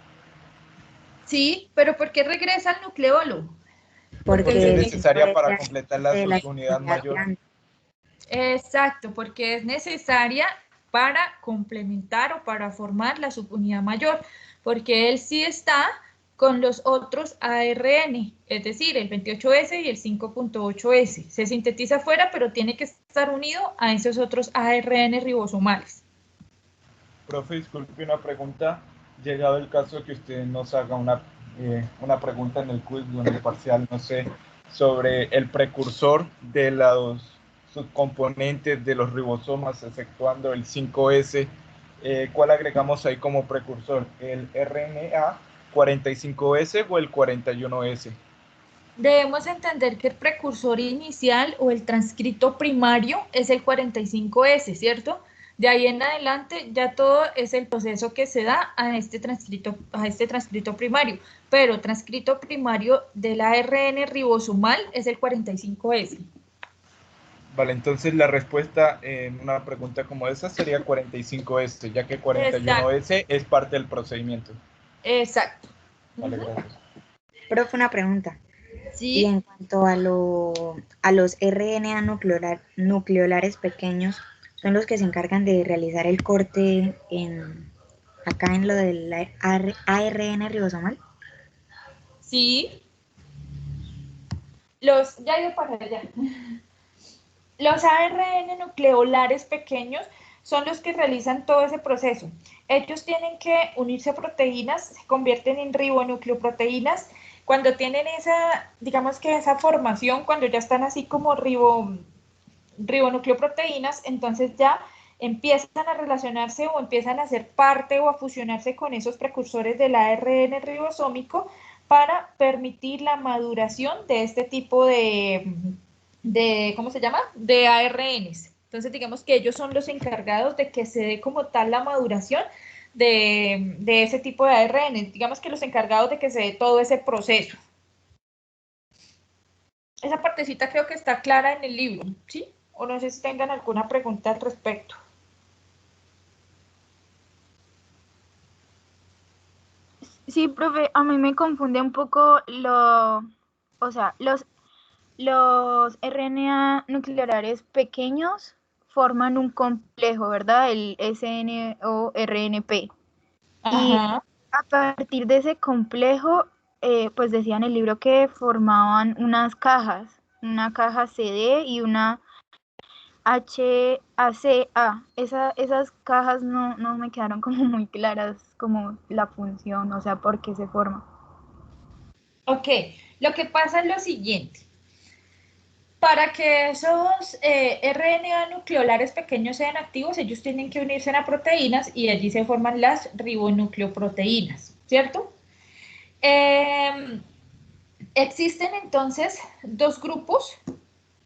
A: Sí, pero ¿por qué regresa al nucleolo?
G: Porque es
E: Porque
G: necesaria para completar la
E: de la
G: subunidad mayor.
E: grande.
A: Exacto, porque es necesaria para complementar o para formar la subunidad mayor, porque él sí está con los otros ARN, es decir, el 28S y el 5.8S. Se sintetiza fuera, pero tiene que estar unido a esos otros ARN ribosomales.
G: Profe, disculpe una pregunta. Llegado el caso de que usted nos haga una pregunta en el quiz o en el parcial, no sé, sobre el precursor de los subcomponentes de los ribosomas, efectuando el 5S, ¿cuál agregamos ahí como precursor? ¿El RNA 45S o el 41S?
A: Debemos entender que el precursor inicial o el transcrito primario es el 45S, ¿cierto? De ahí en adelante ya todo es el proceso que se da a este transcrito primario, pero transcrito primario del ARN ribosomal es el 45S.
G: Vale, entonces la respuesta en una pregunta como esa sería 45S, ya que 41S es parte del procedimiento.
A: Exacto.
G: Vale, gracias.
E: Profe, una pregunta.
A: Sí.
E: Y en cuanto a los RNA nucleolares pequeños, son los que se encargan de realizar el corte acá en lo del ARN ribosomal.
A: Sí. Ya iba para allá. Los ARN nucleolares pequeños son los que realizan todo ese proceso. Ellos tienen que unirse a proteínas, se convierten en ribonucleoproteínas. Cuando tienen digamos que esa formación, cuando ya están así como ribonucleoproteínas, entonces ya empiezan a relacionarse o empiezan a ser parte o a fusionarse con esos precursores del ARN ribosómico para permitir la maduración de este tipo ¿cómo se llama? De ARNs. Entonces, digamos que ellos son los encargados de que se dé como tal la maduración de ese tipo de ARN. Digamos que los encargados de que se dé todo ese proceso. Esa partecita creo que está clara en el libro, ¿sí? O no sé si tengan alguna pregunta al respecto.
F: Sí, profe, a mí me confunde un poco o sea, los RNA nucleolares pequeños forman un complejo, ¿verdad? El SNORNP. Y
A: Ajá.
F: a partir de ese complejo, pues decía en el libro que formaban unas cajas, una caja CD y una HACA. Esas cajas no me quedaron como muy claras como la función, o sea, por qué se forma.
A: Ok, lo que pasa es lo siguiente. Para que esos RNA nucleolares pequeños sean activos, ellos tienen que unirse a proteínas y allí se forman las ribonucleoproteínas, ¿cierto? Existen entonces dos grupos,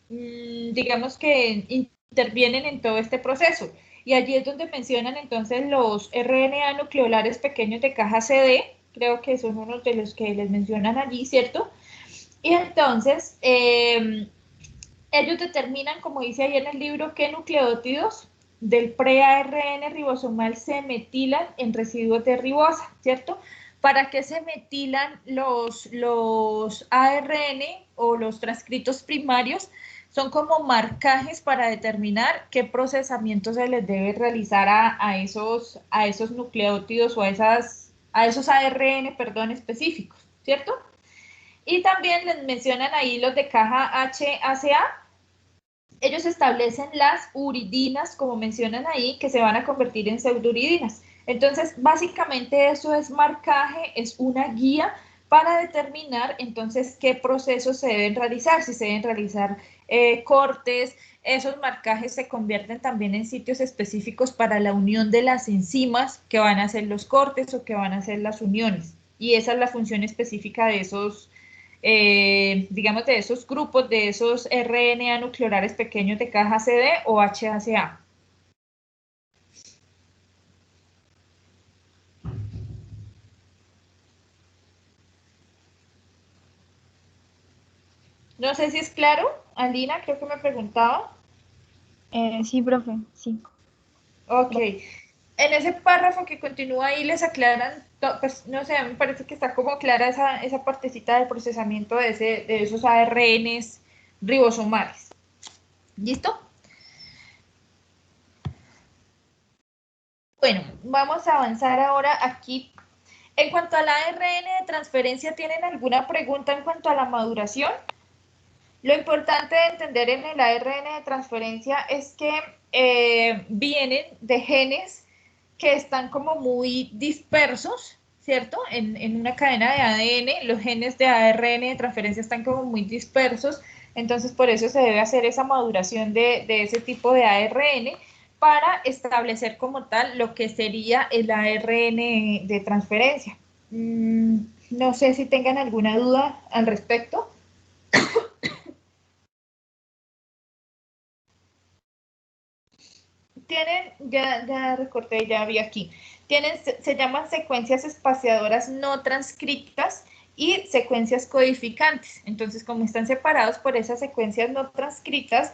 A: digamos que intervienen en todo este proceso. Y allí es donde mencionan entonces los RNA nucleolares pequeños de caja CD, creo que son unos de los que les mencionan allí, ¿cierto? Y entonces, ellos determinan, como dice ahí en el libro, qué nucleótidos del pre-ARN ribosomal se metilan en residuos de ribosa, ¿cierto? ¿Para qué se metilan los ARN o los transcritos primarios? Son como marcajes para determinar qué procesamiento se les debe realizar a esos nucleótidos o a esos ARN, perdón, específicos, ¿cierto? Y también les mencionan ahí los de caja HACA. Ellos establecen las uridinas, como mencionan ahí, que se van a convertir en pseudouridinas. Entonces, básicamente eso es marcaje, es una guía para determinar entonces qué procesos se deben realizar, si se deben realizar cortes. Esos marcajes se convierten también en sitios específicos para la unión de las enzimas que van a hacer los cortes o que van a hacer las uniones. Y esa es la función específica de esos, digamos, de esos grupos, de esos RNA nucleolares pequeños de caja CD o HACA. No sé si es claro, Alina, creo que me preguntaba.
F: Sí, profe, sí.
A: Ok. En ese párrafo que continúa ahí les aclaran, pues no sé, me parece que está como clara esa partecita del procesamiento de esos ARNs ribosomales. ¿Listo? Bueno, vamos a avanzar ahora aquí. En cuanto al ARN de transferencia, ¿tienen alguna pregunta en cuanto a la maduración? Lo importante de entender en el ARN de transferencia es que vienen de genes que están como muy dispersos, ¿cierto? En una cadena de ADN, los genes de ARN de transferencia están como muy dispersos, entonces por eso se debe hacer esa maduración de ese tipo de ARN para establecer como tal lo que sería el ARN de transferencia. No sé si tengan alguna duda al respecto. Tienen, ya recorté, ya vi aquí, se llaman secuencias espaciadoras no transcritas y secuencias codificantes. Entonces, como están separados por esas secuencias no transcritas,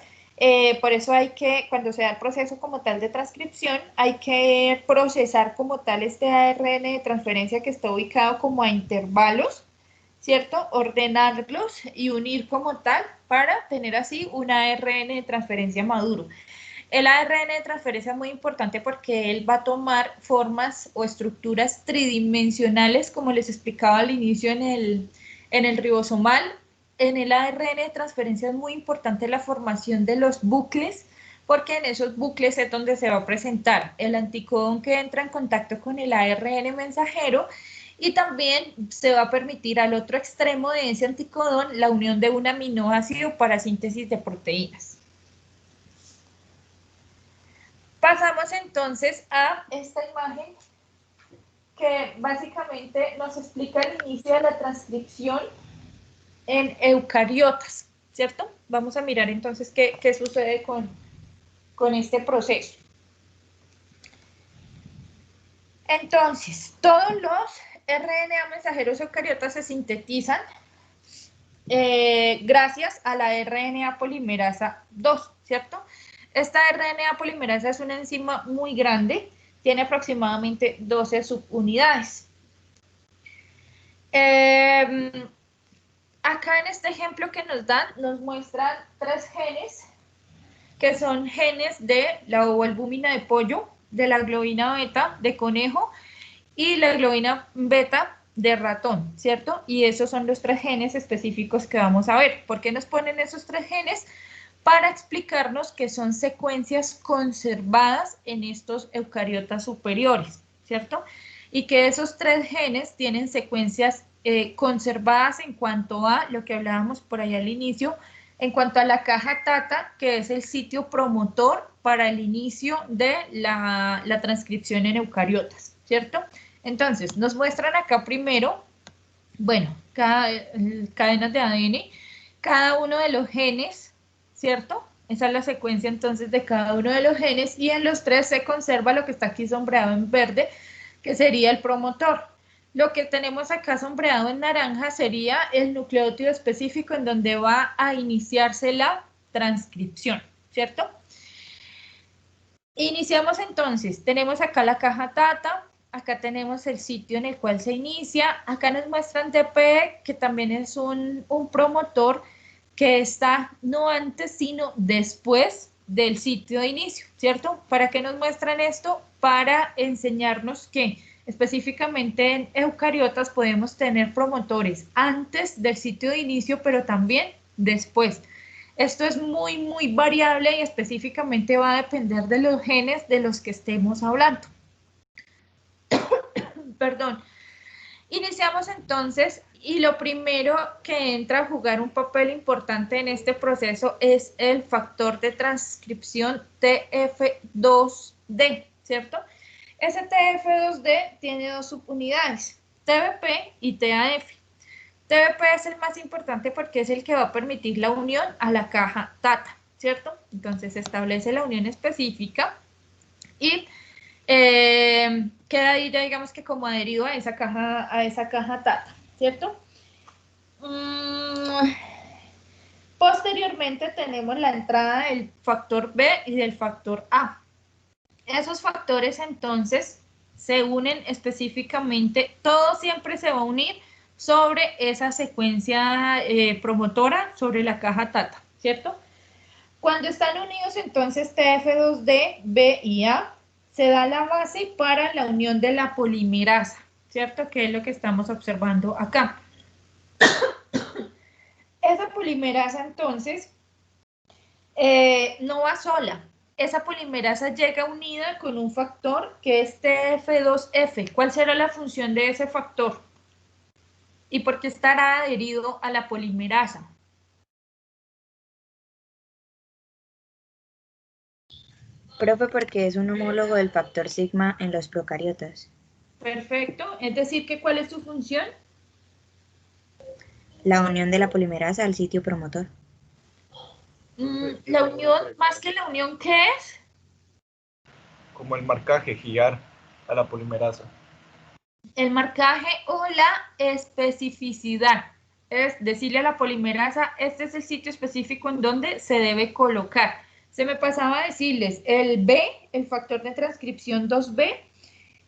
A: por eso hay que, cuando se da el proceso como tal de transcripción, hay que procesar como tal este ARN de transferencia que está ubicado como a intervalos, ¿cierto? Ordenarlos y unir como tal para tener así un ARN de transferencia maduro. El ARN de transferencia es muy importante porque él va a tomar formas o estructuras tridimensionales, como les explicaba al inicio en el ribosomal. En el ARN de transferencia es muy importante la formación de los bucles, porque en esos bucles es donde se va a presentar el anticodón que entra en contacto con el ARN mensajero, y también se va a permitir al otro extremo de ese anticodón la unión de un aminoácido para síntesis de proteínas. Pasamos entonces a esta imagen que básicamente nos explica el inicio de la transcripción en eucariotas, ¿cierto? Vamos a mirar entonces qué sucede con este proceso. Entonces, todos los RNA mensajeros eucariotas se sintetizan gracias a la RNA polimerasa 2, ¿cierto? Esta RNA polimerasa es una enzima muy grande, tiene aproximadamente 12 subunidades. Acá en este ejemplo que nos dan, nos muestran 3 genes, que son genes de la ovoalbúmina de pollo, de la globina beta de conejo y la globina beta de ratón, ¿cierto? Y esos son los 3 genes específicos que vamos a ver. ¿Por qué nos ponen esos 3 genes? Para explicarnos que son secuencias conservadas en estos eucariotas superiores, ¿cierto? Y que esos 3 genes tienen secuencias conservadas en cuanto a lo que hablábamos por ahí al inicio, en cuanto a la caja TATA, que es el sitio promotor para el inicio de la transcripción en eucariotas, ¿cierto? Entonces, nos muestran acá primero, bueno, cadenas de ADN, cada uno de los genes, ¿cierto? Esa es la secuencia entonces de cada uno de los genes, y en los 3 se conserva lo que está aquí sombreado en verde, que sería el promotor. Lo que tenemos acá sombreado en naranja sería el nucleótido específico en donde va a iniciarse la transcripción, ¿cierto? Iniciamos entonces, tenemos acá la caja TATA, acá tenemos el sitio en el cual se inicia, acá nos muestran DPE, que también es un promotor que está no antes, sino después del sitio de inicio, ¿cierto? ¿Para qué nos muestran esto? Para enseñarnos que específicamente en eucariotas podemos tener promotores antes del sitio de inicio, pero también después. Esto es muy, muy variable y específicamente va a depender de los genes de los que estemos hablando. Perdón. Iniciamos entonces y lo primero que entra a jugar un papel importante en este proceso es el factor de transcripción TF2D, ¿cierto? Ese TF2D tiene dos subunidades, TBP y TAF. TBP es el más importante porque es el que va a permitir la unión a la caja TATA, ¿cierto? Entonces se establece la unión específica y queda ahí ya digamos que como adherido a esa caja TATA, ¿cierto? Posteriormente tenemos la entrada del factor B y del factor A. Esos factores entonces se unen específicamente, todo siempre se va a unir sobre esa secuencia promotora, sobre la caja TATA, ¿cierto? Cuando están unidos entonces TF2D, B y A, se da la base para la unión de la polimerasa, ¿cierto? Que es lo que estamos observando acá. Esa polimerasa entonces no va sola. Esa polimerasa llega unida con un factor que es TF2F. ¿Cuál será la función de ese factor? ¿Y por qué estará adherido a la polimerasa?
E: Profe, porque es un homólogo del factor sigma en los procariotas.
A: Perfecto. Es decir, que ¿cuál es su función?
E: La unión de la polimerasa al sitio promotor.
A: La unión, más que la unión, ¿qué es?
G: Como el marcaje, girar a la polimerasa.
A: El marcaje o la especificidad. Es decirle a la polimerasa, este es el sitio específico en donde se debe colocar. Se me pasaba a decirles, el B, el factor de transcripción 2B,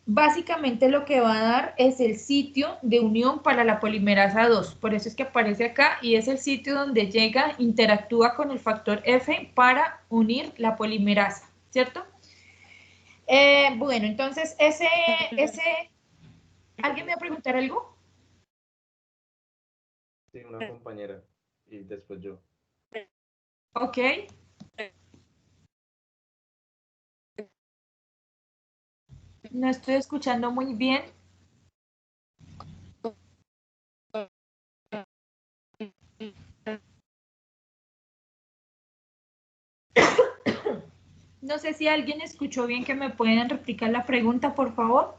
A: básicamente lo que va a dar es el sitio de unión para la polimerasa 2. Por eso es que aparece acá y es el sitio donde llega, interactúa con el factor F para unir la polimerasa, ¿cierto? Bueno, entonces ¿alguien me va a preguntar algo?
B: Sí, una compañera y después yo.
A: Ok. No estoy escuchando muy bien. No sé si alguien escuchó bien, que me pueden replicar la pregunta, por favor.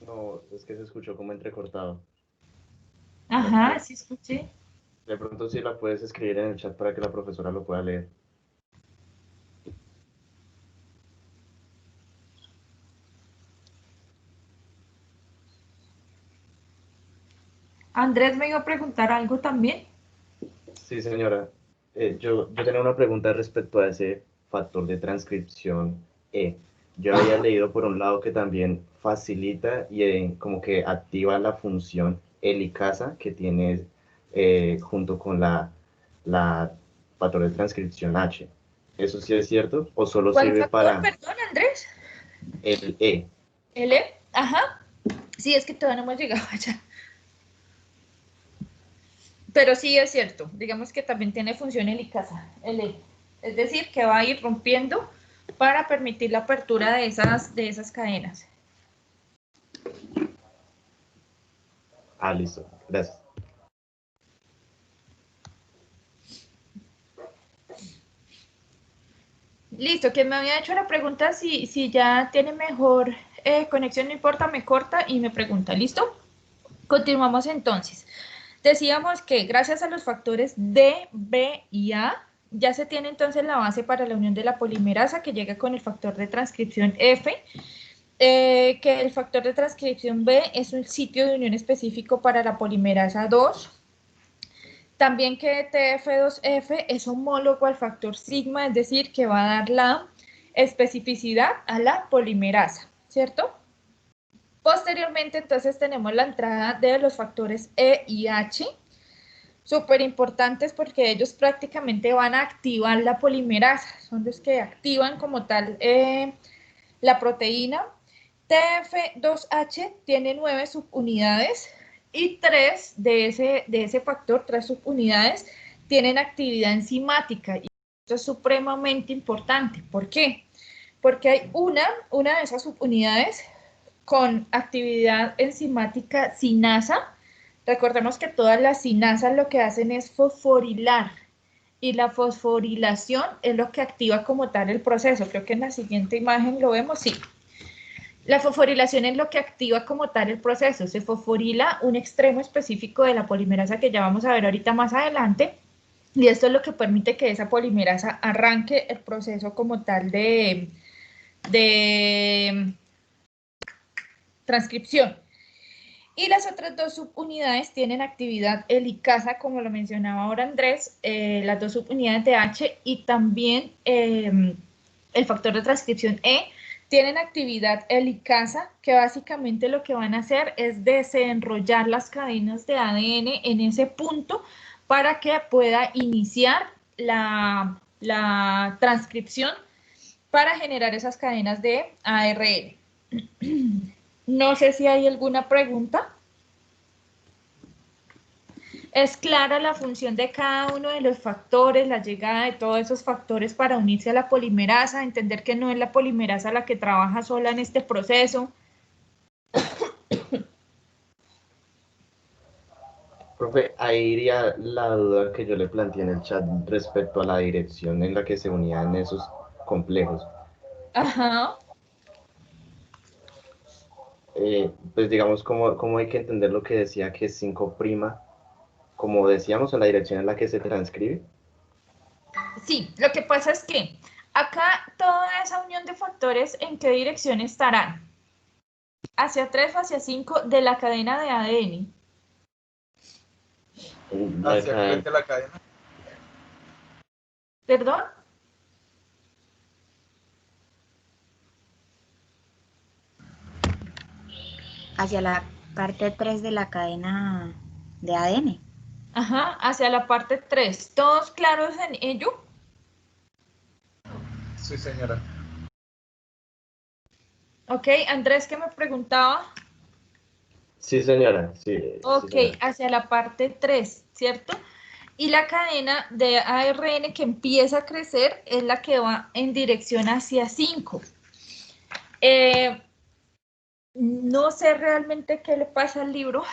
B: No, es que se escuchó como entrecortado.
A: Ajá, sí escuché.
B: De pronto sí la puedes escribir en el chat para que la profesora lo pueda leer.
A: Andrés me iba a preguntar algo también.
B: Sí, señora. Yo tenía una pregunta respecto a ese factor de transcripción E. Yo había leído por un lado que también facilita y como que activa la función helicasa que tiene junto con la factor de transcripción H. ¿Eso sí es cierto? ¿O solo
A: ¿Cuál
B: sirve
A: factor,
B: para
A: perdón, Andrés?
B: el E?
A: ¿El E? Ajá. Sí, es que todavía no hemos llegado allá. Pero sí es cierto, digamos que también tiene función helicasa, el E. Es decir, que va a ir rompiendo para permitir la apertura de esas cadenas.
B: Ah, listo. Gracias.
A: Listo, que me había hecho la pregunta si ya tiene mejor conexión, no importa, me corta y me pregunta, ¿listo? Continuamos entonces. Decíamos que gracias a los factores D, B y A, ya se tiene entonces la base para la unión de la polimerasa que llega con el factor de transcripción F, que el factor de transcripción B es un sitio de unión específico para la polimerasa 2. También que TF2F es homólogo al factor sigma, es decir, que va a dar la especificidad a la polimerasa, ¿cierto? Posteriormente, entonces, tenemos la entrada de los factores E y H, súper importantes porque ellos prácticamente van a activar la polimerasa, son los que activan como tal la proteína. TF2H tiene 9 subunidades y 3 de ese factor, 3 subunidades, tienen actividad enzimática. Y esto es supremamente importante. ¿Por qué? Porque hay una de esas subunidades con actividad enzimática cinasa. Recordemos que todas las cinasas lo que hacen es fosforilar y la fosforilación es lo que activa como tal el proceso. Creo que en la siguiente imagen lo vemos, sí. La fosforilación es lo que activa como tal el proceso. Se fosforila un extremo específico de la polimerasa que ya vamos a ver ahorita más adelante. Y esto es lo que permite que esa polimerasa arranque el proceso como tal de transcripción. Y las otras dos subunidades tienen actividad helicasa, como lo mencionaba ahora Andrés, las dos subunidades de H y también el factor de transcripción E tienen actividad helicasa, que básicamente lo que van a hacer es desenrollar las cadenas de ADN en ese punto para que pueda iniciar la transcripción para generar esas cadenas de ARN. No sé si hay alguna pregunta. ¿Es clara la función de cada uno de los factores, la llegada de todos esos factores para unirse a la polimerasa, entender que no es la polimerasa la que trabaja sola en este proceso?
B: Profe, ahí iría la duda que yo le planteé en el chat respecto a la dirección en la que se unían esos complejos.
A: Ajá.
B: Pues digamos, ¿cómo hay que entender lo que decía que es 5', como decíamos, en la dirección en la que se transcribe?
A: Sí, lo que pasa es que acá toda esa unión de factores, ¿en qué dirección estarán? ¿Hacia 3 o hacia 5 de la cadena de ADN?
G: Hacia el frente de la cadena.
A: ¿Perdón?
E: Hacia la parte 3 de la cadena de ADN.
A: Ajá, hacia la parte 3. ¿Todos claros en ello?
G: Sí, señora.
A: Ok, Andrés, ¿qué me preguntaba?
B: Sí, señora, sí.
A: Ok,
B: Sí, señora.
A: hacia la parte 3, ¿cierto? Y la cadena de ARN que empieza a crecer es la que va en dirección hacia 5. No sé realmente qué le pasa al libro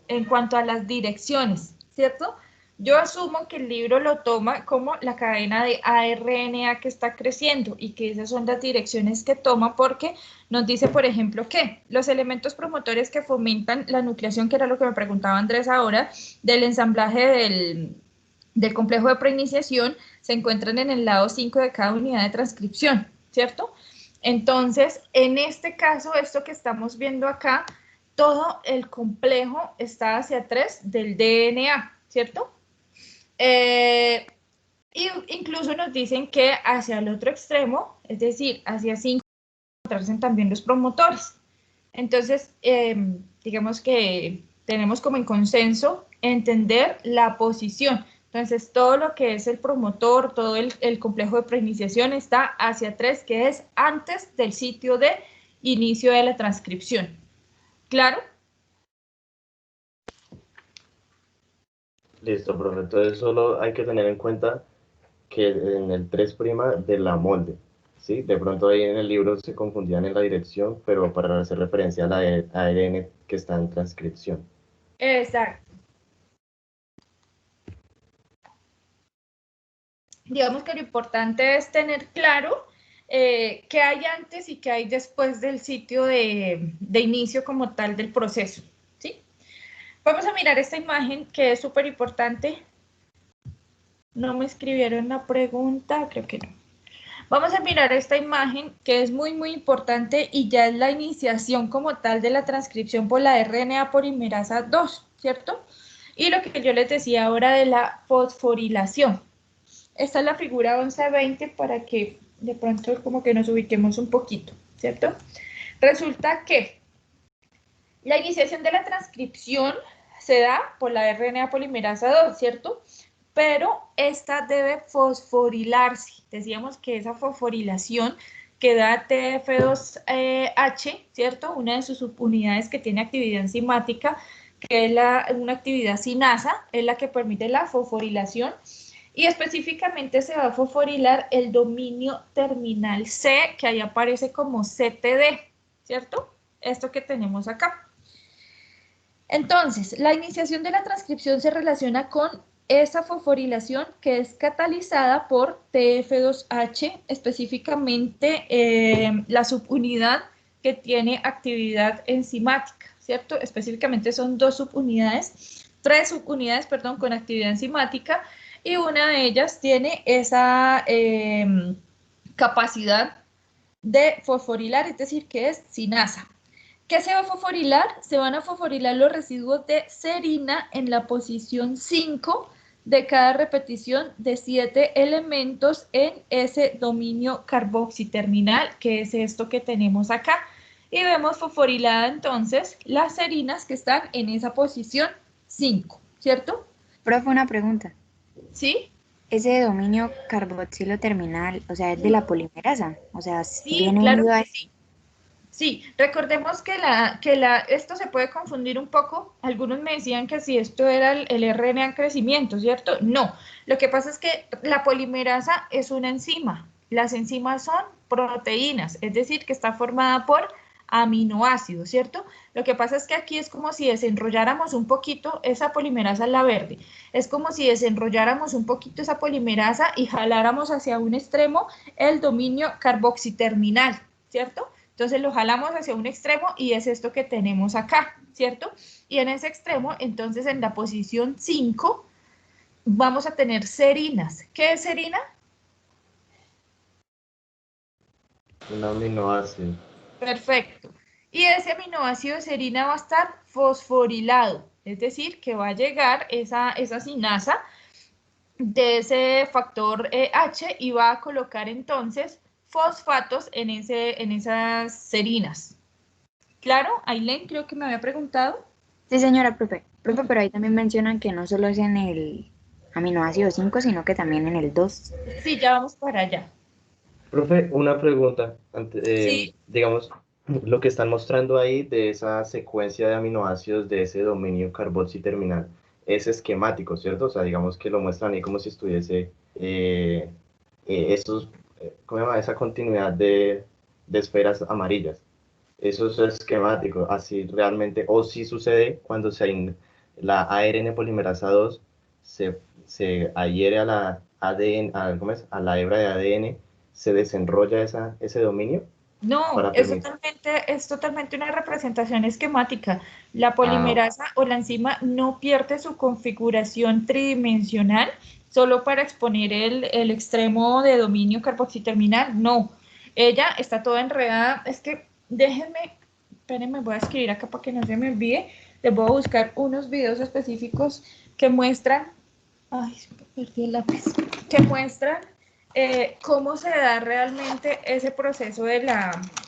A: en cuanto a las direcciones, ¿cierto? Yo asumo que el libro lo toma como la cadena de ARNA que está creciendo y que esas son las direcciones que toma porque nos dice, por ejemplo, que los elementos promotores que fomentan la nucleación, que era lo que me preguntaba Andrés ahora, del ensamblaje del complejo de preiniciación, se encuentran en el lado 5 de cada unidad de transcripción, ¿cierto? Entonces, en este caso, esto que estamos viendo acá, todo el complejo está hacia 3 del DNA, ¿cierto? Y incluso nos dicen que hacia el otro extremo, es decir, hacia 5, encontrarse también los promotores. Entonces, digamos que tenemos como en consenso entender la posición. Entonces, todo lo que es el promotor, todo el complejo de preiniciación está hacia 3, que es antes del sitio de inicio de la transcripción. ¿Claro?
B: Listo, profe. Entonces solo hay que tener en cuenta que en el 3' de la molde, ¿sí? De pronto ahí en el libro se confundían en la dirección, pero para hacer referencia a la de ARN que está en transcripción.
A: Exacto. Digamos que lo importante es tener claro qué hay antes y qué hay después del sitio de inicio como tal del proceso, ¿sí? Vamos a mirar esta imagen que es súper importante. No me escribieron la pregunta, creo que no. Vamos a mirar esta imagen que es muy, muy importante y ya es la iniciación como tal de la transcripción por la RNA polimerasa 2, ¿cierto? Y lo que yo les decía ahora de la fosforilación. Esta es la figura 1120 para que de pronto como que nos ubiquemos un poquito, ¿cierto? Resulta que la iniciación de la transcripción se da por la RNA polimerasa 2, ¿cierto? Pero esta debe fosforilarse. Decíamos que esa fosforilación que da TF2H, ¿cierto? Una de sus subunidades que tiene actividad enzimática, que es una actividad cinasa, es la que permite la fosforilación. Y específicamente se va a fosforilar el dominio terminal C, que ahí aparece como CTD, ¿cierto? esto que tenemos acá. Entonces, la iniciación de la transcripción se relaciona con esa fosforilación que es catalizada por TF2H, específicamente la subunidad que tiene actividad enzimática, ¿cierto? Específicamente son tres subunidades, perdón, con actividad enzimática, y una de ellas tiene esa capacidad de fosforilar, es decir, que es sinasa. ¿Qué se va a fosforilar? Se van a fosforilar los residuos de serina en la posición 5 de cada repetición de 7 elementos en ese dominio carboxiterminal, que es esto que tenemos acá. Y vemos fosforilada entonces las serinas que están en esa posición 5, ¿cierto?
E: Profe, una pregunta.
A: ¿Sí?
E: Ese dominio carboxilo terminal, o sea, es de la polimerasa, o sea,
A: Sí,
E: viene
A: claro
E: unido a...
A: que sí. Sí, recordemos que esto se puede confundir un poco. Algunos me decían que si esto era el RNA en crecimiento, ¿cierto? No, lo que pasa es que la polimerasa es una enzima. Las enzimas son proteínas, es decir, que está formada por aminoácidos, ¿cierto? Lo que pasa es que aquí es como si desenrolláramos un poquito esa polimerasa, la verde. Es como si desenrolláramos un poquito esa polimerasa y jaláramos hacia un extremo el dominio carboxiterminal, ¿cierto? Entonces lo jalamos hacia un extremo y es esto que tenemos acá, ¿cierto? Y en ese extremo, entonces en la posición 5, vamos a tener serinas. ¿Qué es serina?
B: Un aminoácido.
A: Perfecto. Y ese aminoácido de serina va a estar fosforilado, es decir, que va a llegar esa sinasa de ese factor H y va a colocar entonces fosfatos en esas serinas. ¿Claro? Ailén creo que me había preguntado.
E: Sí, señora, profe. Profe, pero ahí también mencionan que no solo es en el aminoácido 5, sino que también en el 2.
A: Sí, ya vamos para allá.
B: Profe, una pregunta.
A: Sí,
B: Digamos, lo que están mostrando ahí de esa secuencia de aminoácidos de ese dominio carboxiterminal es esquemático, ¿cierto? O sea, digamos que lo muestran ahí como si estuviese ¿cómo se llama? Esa continuidad de esferas amarillas. Eso es esquemático, así realmente, o si sucede cuando la ARN polimerasa 2 se adhiere a la ADN, ¿cómo es? A la hebra de ADN, se desenrolla ese dominio
A: no,
B: para permitir.
A: es totalmente una representación esquemática. La
B: Ah,
A: polimerasa o la enzima no pierde su configuración tridimensional solo para exponer el extremo de dominio carboxiterminal. No, ella está toda enredada. Es que déjenme, espérenme, voy a escribir acá para que no se me olvide. Les voy a buscar unos videos específicos que muestran, ay, perdí el lápiz, que muestran cómo se da realmente ese proceso ¿cómo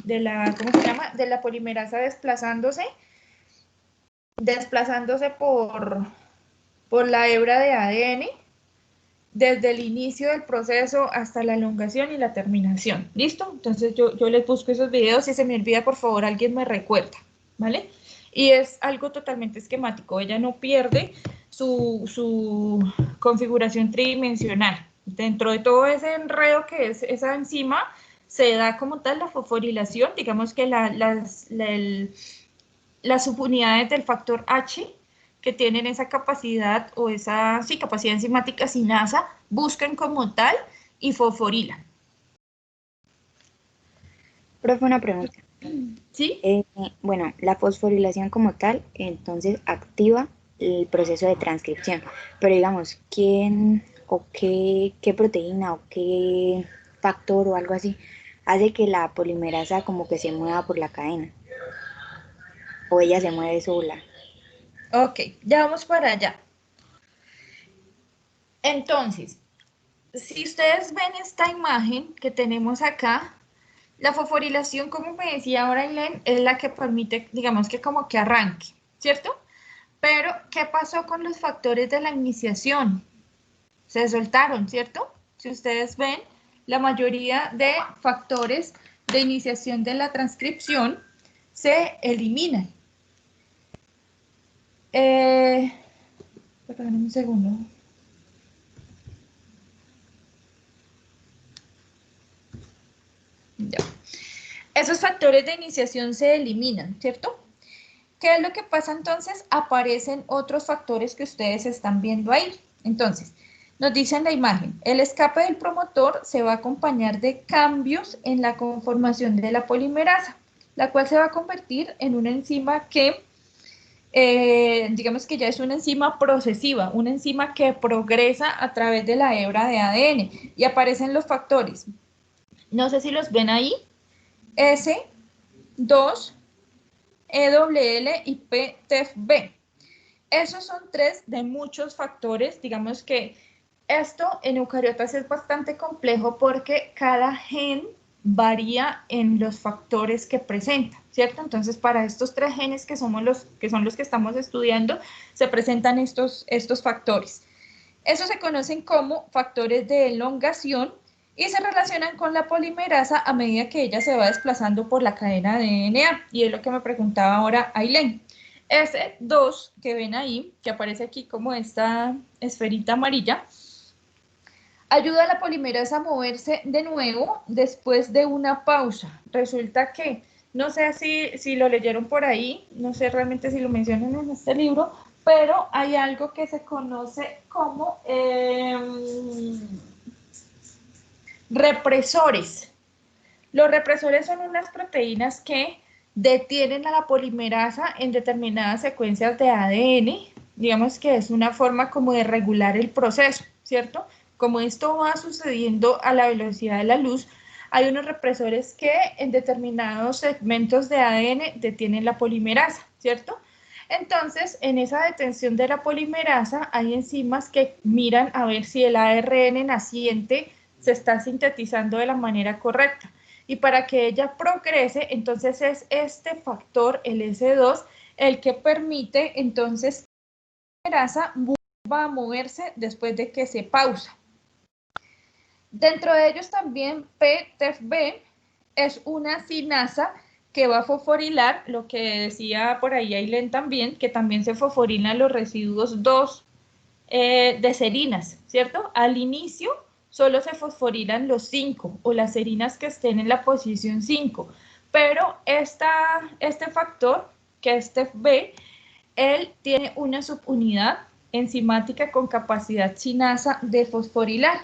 A: se llama? De la polimerasa desplazándose por la hebra de ADN desde el inicio del proceso hasta la elongación y la terminación. ¿Listo? Entonces yo les busco esos videos. Si se me olvida, por favor, alguien me recuerda, ¿vale? Y es algo totalmente esquemático. Ella no pierde su configuración tridimensional. Dentro de todo ese enredo que es esa enzima, se da como tal la fosforilación, digamos que las subunidades del factor H que tienen esa capacidad o esa sí, capacidad enzimática sinasa buscan como tal y fosforilan.
E: Profe, una pregunta.
A: ¿Sí?
E: Bueno, la fosforilación como tal, entonces activa el proceso de transcripción. Pero digamos, ¿quién o qué proteína o qué factor o algo así hace que la polimerasa como que se mueva por la cadena? ¿O ella se mueve sola?
A: Ok, ya vamos para allá. Entonces, si ustedes ven esta imagen que tenemos acá, la fosforilación, como me decía ahora Ailén, es la que permite, digamos que como que arranque, ¿cierto? Pero, ¿qué pasó con los factores de la iniciación? Se soltaron, ¿cierto? Si ustedes ven, la mayoría de factores de iniciación de la transcripción se eliminan. Perdón un segundo. Ya. esos factores de iniciación se eliminan, ¿cierto? ¿Qué es lo que pasa entonces? Aparecen otros factores que ustedes están viendo ahí. Entonces, nos dice en la imagen, el escape del promotor se va a acompañar de cambios en la conformación de la polimerasa, la cual se va a convertir en una enzima que, digamos que ya es una enzima procesiva, una enzima que progresa a través de la hebra de ADN y aparecen los factores. No sé si los ven ahí, S, 2, EWL y PTFB. Esos son tres de muchos factores. Digamos que esto en eucariotas es bastante complejo porque cada gen varía en los factores que presenta, ¿cierto? Entonces, para estos tres genes que son los que estamos estudiando, se presentan estos factores. Esos se conocen como factores de elongación y se relacionan con la polimerasa a medida que ella se va desplazando por la cadena de DNA. Y es lo que me preguntaba ahora Ailén. Ese 2 que ven ahí, que aparece aquí como esta esferita amarilla, ayuda a la polimerasa a moverse de nuevo después de una pausa. Resulta que, no sé si lo leyeron por ahí, no sé realmente si lo mencionan en este libro, pero hay algo que se conoce como represores. Los represores son unas proteínas que detienen a la polimerasa en determinadas secuencias de ADN. Digamos que es una forma como de regular el proceso, ¿cierto? Como esto va sucediendo a la velocidad de la luz, hay unos represores que en determinados segmentos de ADN detienen la polimerasa, ¿cierto? Entonces, en esa detención de la polimerasa hay enzimas que miran a ver si el ARN naciente se está sintetizando de la manera correcta. Y para que ella progrese, entonces es este factor, el S2, el que permite entonces que la polimerasa vuelva a moverse después de que se pausa. Dentro de ellos también PTFB es una sinasa que va a fosforilar, lo que decía por ahí Ailén también, que también se fosforilan los residuos 2 de serinas, ¿cierto? Al inicio solo se fosforilan los 5 o las serinas que estén en la posición 5, pero este factor, que es TFB, él tiene una subunidad enzimática con capacidad sinasa de fosforilar.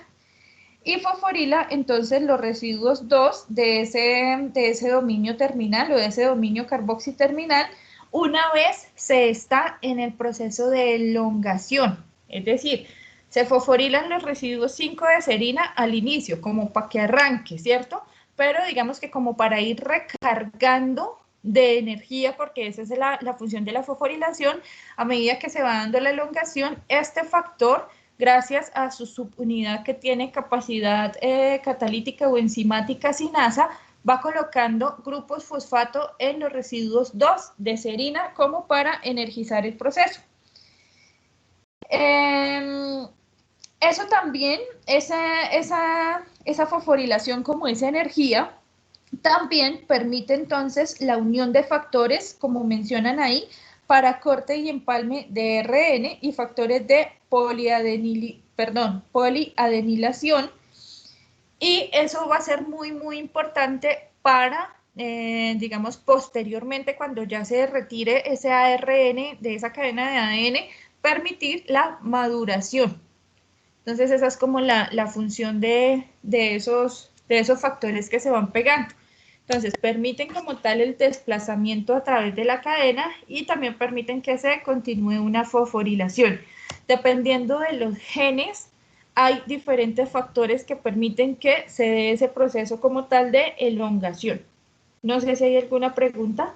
A: Y fosforila entonces los residuos 2 de ese dominio terminal o de ese dominio carboxiterminal una vez se está en el proceso de elongación. Es decir, se fosforilan los residuos 5 de serina al inicio, como para que arranque, ¿cierto? Pero digamos que como para ir recargando de energía, porque esa es la función de la fosforilación, a medida que se va dando la elongación, este factor, gracias a su subunidad que tiene capacidad catalítica o enzimática sinasa, va colocando grupos fosfato en los residuos 2 de serina como para energizar el proceso. Eso también, esa fosforilación como esa energía, también permite entonces la unión de factores, como mencionan ahí, para corte y empalme de RN y factores de poliadenilación. Y eso va a ser muy, muy importante para, digamos, posteriormente, cuando ya se retire ese ARN de esa cadena de ADN, permitir la maduración. Entonces, esa es como la función de esos factores que se van pegando. Entonces, permiten como tal el desplazamiento a través de la cadena y también permiten que se continúe una fosforilación. Dependiendo de los genes, hay diferentes factores que permiten que se dé ese proceso como tal de elongación. No sé si hay alguna pregunta.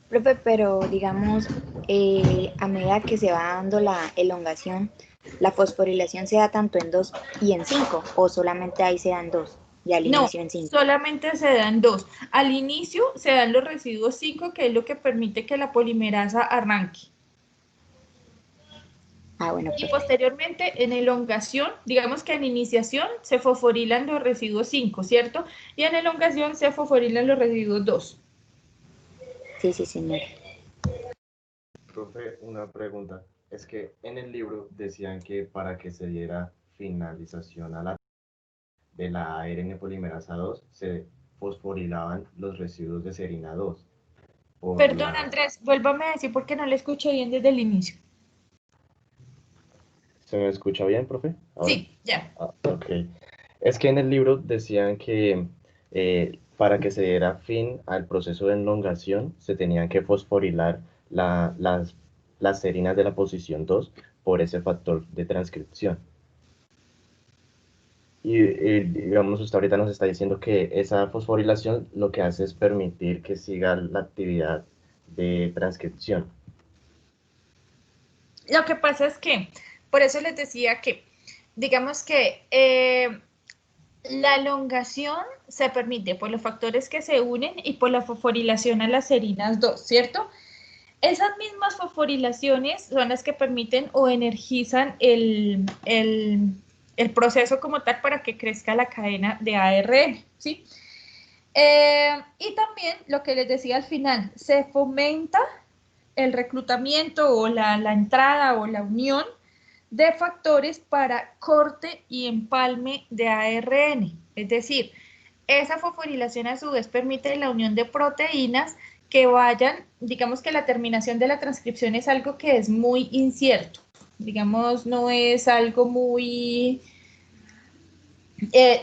E: Profe, pero digamos, a medida que se va dando la elongación, ¿la fosforilación se da tanto en 2 y en 5 o solamente ahí se dan 2 y al inicio en 5?
A: Solamente se dan 2. Al inicio se dan los residuos 5, que es lo que permite que la polimerasa arranque.
E: Ah, bueno,
A: Y
E: profe.
A: posteriormente en elongación, digamos que en iniciación se fosforilan los residuos 5, ¿cierto? Y en elongación se fosforilan los residuos 2.
E: Sí, sí, señor.
B: Profe, una pregunta. Es que en el libro decían que para que se diera finalización a la de la ARN polimerasa 2 se fosforilaban los residuos de serina 2 por
A: Perdón,
B: la...
A: Andrés, vuélvame a decir porque no le escuché bien desde el inicio.
B: ¿Se me escucha bien, profe? ¿Ahora?
A: Sí, ya.
B: Ah, ok. Es que en el libro decían que para que se diera fin al proceso de elongación se tenían que fosforilar las serinas de la posición 2 por ese factor de transcripción. Y, digamos, usted ahorita nos está diciendo que esa fosforilación lo que hace es permitir que siga la actividad de transcripción.
A: Lo que pasa es que, por eso les decía que, digamos que la elongación se permite por los factores que se unen y por la fosforilación a las serinas 2, ¿cierto? Esas mismas fosforilaciones son las que permiten o energizan el proceso como tal para que crezca la cadena de ARN, ¿sí? Y también lo que les decía al final, se fomenta el reclutamiento o la entrada o la unión de factores para corte y empalme de ARN. Es decir, esa fosforilación a su vez permite la unión de proteínas que vayan, digamos que la terminación de la transcripción es algo que es muy incierto, digamos, no es algo muy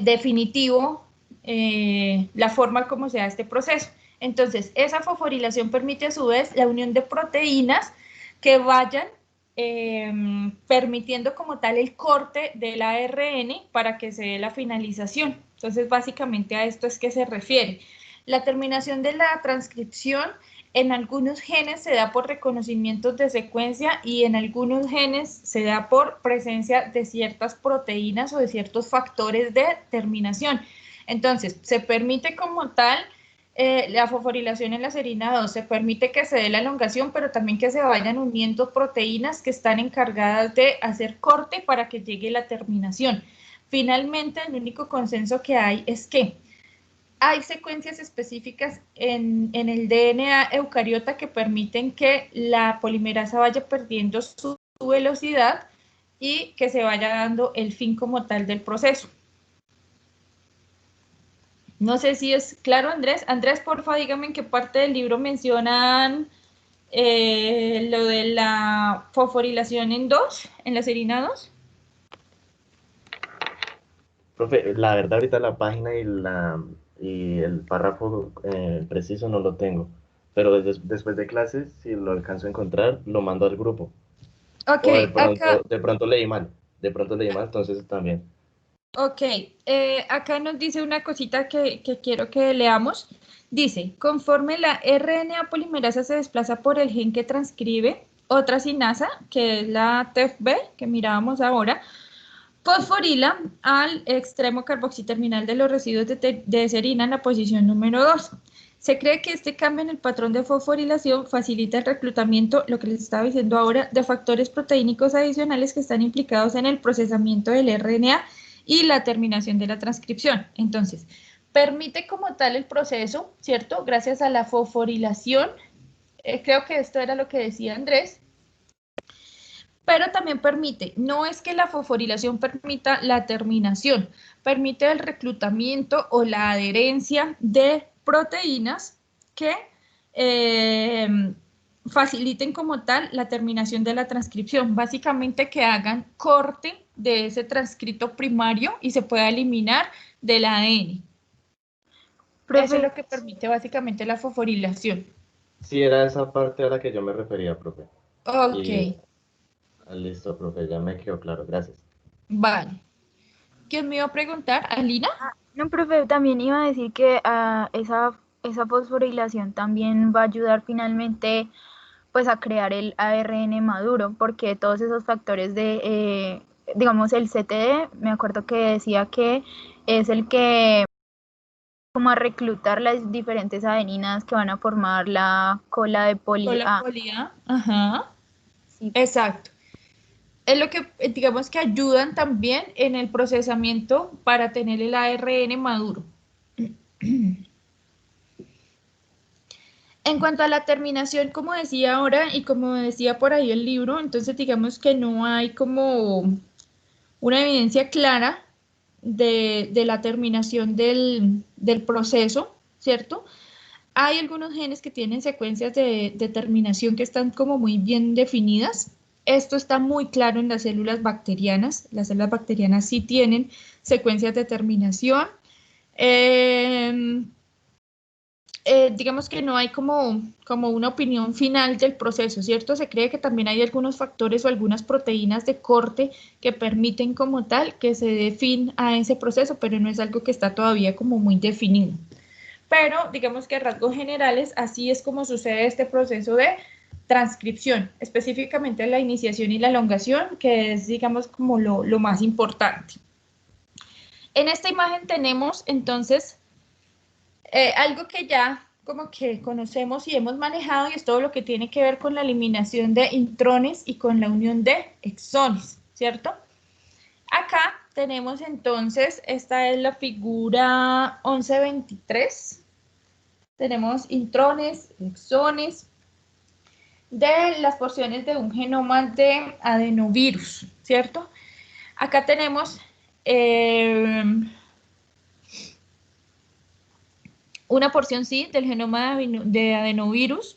A: definitivo la forma como se da este proceso. Entonces, esa fosforilación permite a su vez la unión de proteínas que vayan permitiendo como tal el corte del ARN para que se dé la finalización. Entonces, básicamente a esto es que se refiere. La terminación de la transcripción en algunos genes se da por reconocimientos de secuencia y en algunos genes se da por presencia de ciertas proteínas o de ciertos factores de terminación. Entonces, se permite como tal la fosforilación en la serina 2, se permite que se dé la elongación, pero también que se vayan uniendo proteínas que están encargadas de hacer corte para que llegue la terminación. Finalmente, el único consenso que hay es que hay secuencias específicas en el DNA eucariota que permiten que la polimerasa vaya perdiendo su velocidad y que se vaya dando el fin como tal del proceso. No sé si es claro, Andrés. Andrés, porfa, dígame en qué parte del libro mencionan lo de la fosforilación en la serina 2.
B: Profe, la verdad ahorita la página y el párrafo preciso no lo tengo, pero después de clases, si lo alcanzo a encontrar, lo mando al grupo.
A: Ok,
B: O
A: acá,
B: de pronto leí mal, entonces también.
A: ok, acá nos dice una cosita que quiero que leamos. Dice, conforme la RNA polimerasa se desplaza por el gen que transcribe otra sinasa, que es la TEFB, que mirábamos ahora, fosforila al extremo carboxiterminal de los residuos de serina en la posición número 2. Se cree que este cambio en el patrón de fosforilación facilita el reclutamiento, lo que les estaba diciendo ahora, de factores proteínicos adicionales que están implicados en el procesamiento del RNA y la terminación de la transcripción. Entonces, permite como tal el proceso, ¿cierto? Gracias a la fosforilación. Creo que esto era lo que decía Andrés, pero también permite, no es que la fosforilación permita la terminación, permite el reclutamiento o la adherencia de proteínas que faciliten como tal la terminación de la transcripción, básicamente que hagan corte de ese transcrito primario y se pueda eliminar del ADN.
F: Profe,
A: Eso es lo que permite básicamente la fosforilación.
B: Sí, era esa parte a la que yo me refería, profe.
A: Ok,
B: Y listo, profe, ya me quedó claro, gracias.
A: vale. ¿Quién me iba a preguntar? ¿Alina?
F: no, profe, también iba a decir que esa fosforilación también va a ayudar finalmente pues a crear el ARN maduro, porque todos esos factores digamos el CTD, me acuerdo que decía que es el que como a reclutar las diferentes adeninas que van a formar la cola de
A: Con la
F: poli-A.
A: polía. Ajá.
F: Sí,
A: Exacto. Es lo que, digamos que ayudan también en el procesamiento para tener el ARN maduro. En cuanto a la terminación, como decía ahora y como decía por ahí el libro, entonces digamos que no hay como una evidencia clara de la terminación del proceso, ¿cierto? Hay algunos genes que tienen secuencias de terminación que están como muy bien definidas. Esto está muy claro en las células bacterianas. Las células bacterianas sí tienen secuencias de terminación. Digamos que no hay como una opinión final del proceso, ¿cierto? Se cree que también hay algunos factores o algunas proteínas de corte que permiten como tal que se dé fin a ese proceso, pero no es algo que está todavía como muy definido. Pero digamos que a rasgos generales, así es como sucede este proceso de transcripción, específicamente la iniciación y la elongación, que es, digamos, como lo más importante. En esta imagen tenemos, entonces, algo que ya como que conocemos y hemos manejado, y es todo lo que tiene que ver con la eliminación de intrones y con la unión de exones, ¿cierto? Acá tenemos entonces, esta es la figura 1123. Tenemos intrones, exones de las porciones de un genoma de adenovirus, ¿cierto? Acá tenemos una porción, sí, del genoma de adenovirus.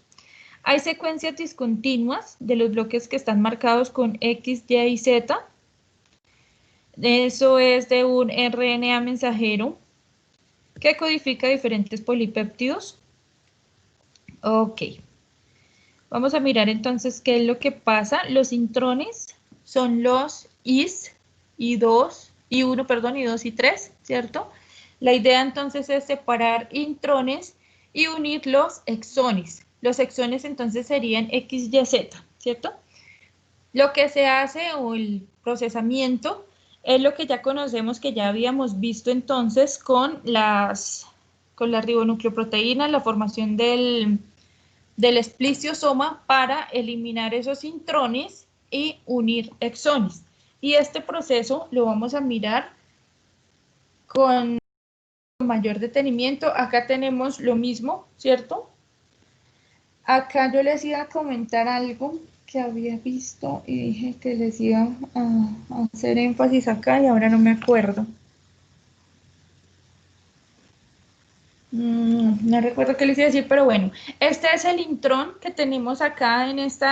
A: Hay secuencias discontinuas de los bloques que están marcados con X, Y y Z. Eso es de un RNA mensajero que codifica diferentes polipéptidos. Ok. Vamos a mirar entonces qué es lo que pasa. Los intrones son los Is, I2, I1, perdón, I2 y 3, ¿cierto? La idea entonces es separar intrones y unir los exones. Los exones entonces serían X, Y, Z, ¿cierto? Lo que se hace o el procesamiento es lo que ya conocemos, que ya habíamos visto entonces con las ribonucleoproteínas, la formación del espliciosoma para eliminar esos intrones y unir exones. Y este proceso lo vamos a mirar con mayor detenimiento. Acá tenemos lo mismo, ¿cierto? Acá yo les iba a comentar algo que había visto y dije que les iba a hacer énfasis acá y ahora no me acuerdo. No recuerdo qué les iba a decir, pero bueno, este es el intrón que tenemos acá en este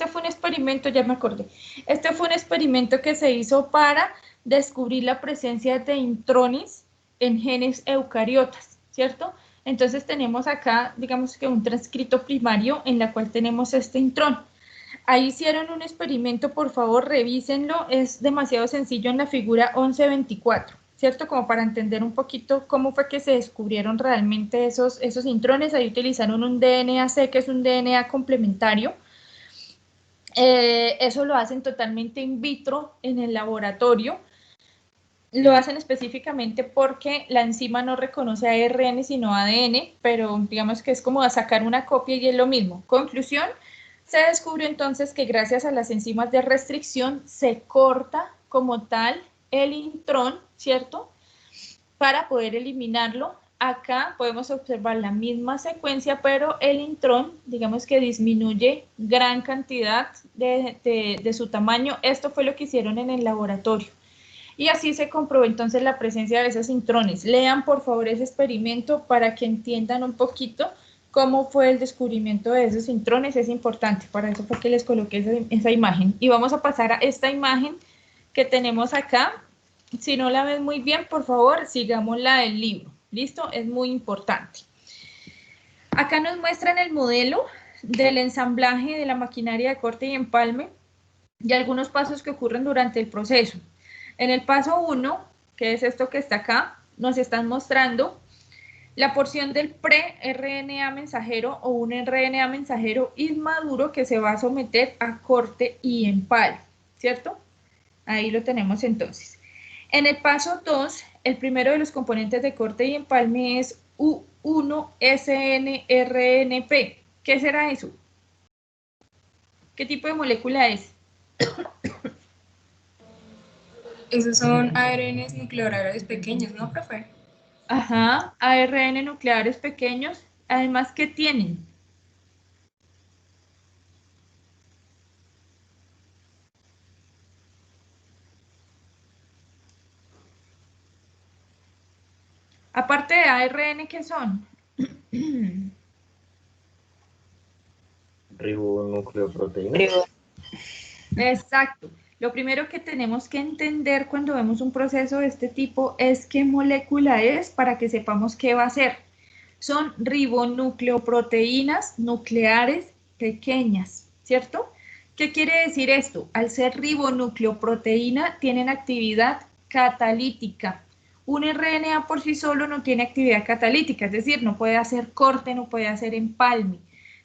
A: fue un experimento, ya me acordé. Este fue un experimento que se hizo para descubrir la presencia de intrones en genes eucariotas, ¿cierto? Entonces tenemos acá, digamos que un transcrito primario en la cual tenemos este intrón. Ahí hicieron un experimento, por favor, revísenlo, es demasiado sencillo en la figura 1124. ¿Cierto? Como para entender un poquito cómo fue que se descubrieron realmente esos intrones. Ahí utilizaron un DNA-C, que es un DNA complementario. Eso lo hacen totalmente in vitro en el laboratorio. Lo hacen específicamente porque la enzima no reconoce ARN sino ADN, pero digamos que es como sacar una copia y es lo mismo. Conclusión, se descubrió entonces que gracias a las enzimas de restricción se corta como tal el intrón, ¿cierto? Para poder eliminarlo. Acá podemos observar la misma secuencia, pero el intrón, digamos que disminuye gran cantidad de su tamaño. Esto fue lo que hicieron en el laboratorio. Y así se comprobó entonces la presencia de esos intrones. Lean por favor ese experimento para que entiendan un poquito cómo fue el descubrimiento de esos intrones. Es importante, para eso fue que les coloqué esa imagen. Y vamos a pasar a esta imagen que tenemos acá. Si no la ven muy bien, por favor, sigamos la del libro. ¿Listo? Es muy importante. Acá nos muestran el modelo del ensamblaje de la maquinaria de corte y empalme y algunos pasos que ocurren durante el proceso. En el paso 1, que es esto que está acá, nos están mostrando la porción del pre-RNA mensajero o un RNA mensajero inmaduro que se va a someter a corte y empalme, ¿cierto? Ahí lo tenemos entonces. En el paso 2, el primero de los componentes de corte y empalme es U1-SNRNP. ¿Qué será eso? ¿Qué tipo de molécula es?
C: Esos son ARNs nucleares pequeños, ¿no, profe?
A: Ajá, ARN nucleares pequeños. Además, ¿qué tienen? Aparte de ARN, ¿qué son?
B: Ribonucleoproteínas.
A: Exacto. Lo primero que tenemos que entender cuando vemos un proceso de este tipo es qué molécula es para que sepamos qué va a ser. Son ribonucleoproteínas nucleares pequeñas, ¿cierto? ¿Qué quiere decir esto? Al ser ribonucleoproteína tienen actividad catalítica. Un RNA por sí solo no tiene actividad catalítica, es decir, no puede hacer corte, no puede hacer empalme.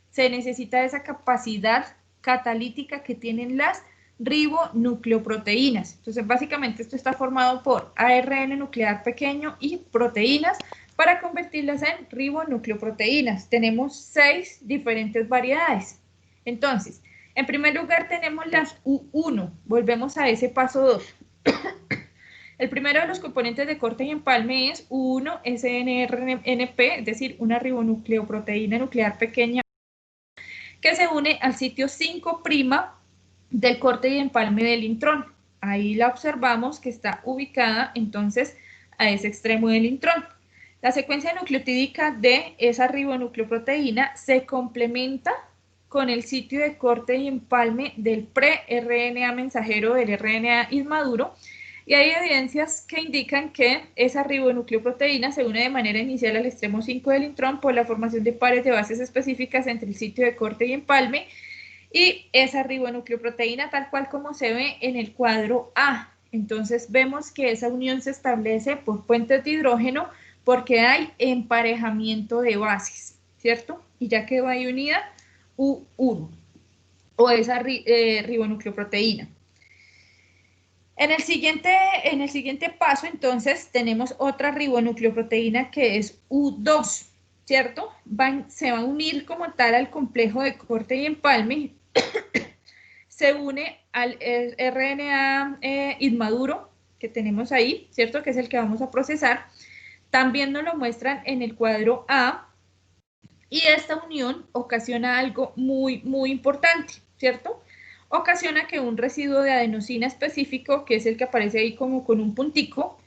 A: Se necesita esa capacidad catalítica que tienen las ribonucleoproteínas. Entonces, básicamente esto está formado por ARN nuclear pequeño y proteínas para convertirlas en ribonucleoproteínas. Tenemos 6 diferentes variedades. Entonces, en primer lugar tenemos las U1. Volvemos a ese paso 2. El primero de los componentes de corte y empalme es U1-SNRNP, es decir, una ribonucleoproteína nuclear pequeña que se une al sitio 5' del corte y empalme del intrón. Ahí la observamos que está ubicada entonces a ese extremo del intrón. La secuencia nucleotídica de esa ribonucleoproteína se complementa con el sitio de corte y empalme del pre-RNA mensajero del RNA inmaduro, y hay evidencias que indican que esa ribonucleoproteína se une de manera inicial al extremo 5 del intrón por la formación de pares de bases específicas entre el sitio de corte y empalme y esa ribonucleoproteína tal cual como se ve en el cuadro A. Entonces vemos que esa unión se establece por puentes de hidrógeno porque hay emparejamiento de bases, ¿cierto? Y ya quedó ahí unida U1 o esa ribonucleoproteína. En el siguiente paso, entonces, tenemos otra ribonucleoproteína que es U2, ¿cierto? Se va a unir como tal al complejo de corte y empalme, se une al RNA inmaduro que tenemos ahí, ¿cierto? Que es el que vamos a procesar. También nos lo muestran en el cuadro A, y esta unión ocasiona algo muy, muy importante, ¿cierto? Ocasiona que un residuo de adenosina específico, que es el que aparece ahí como con un puntico,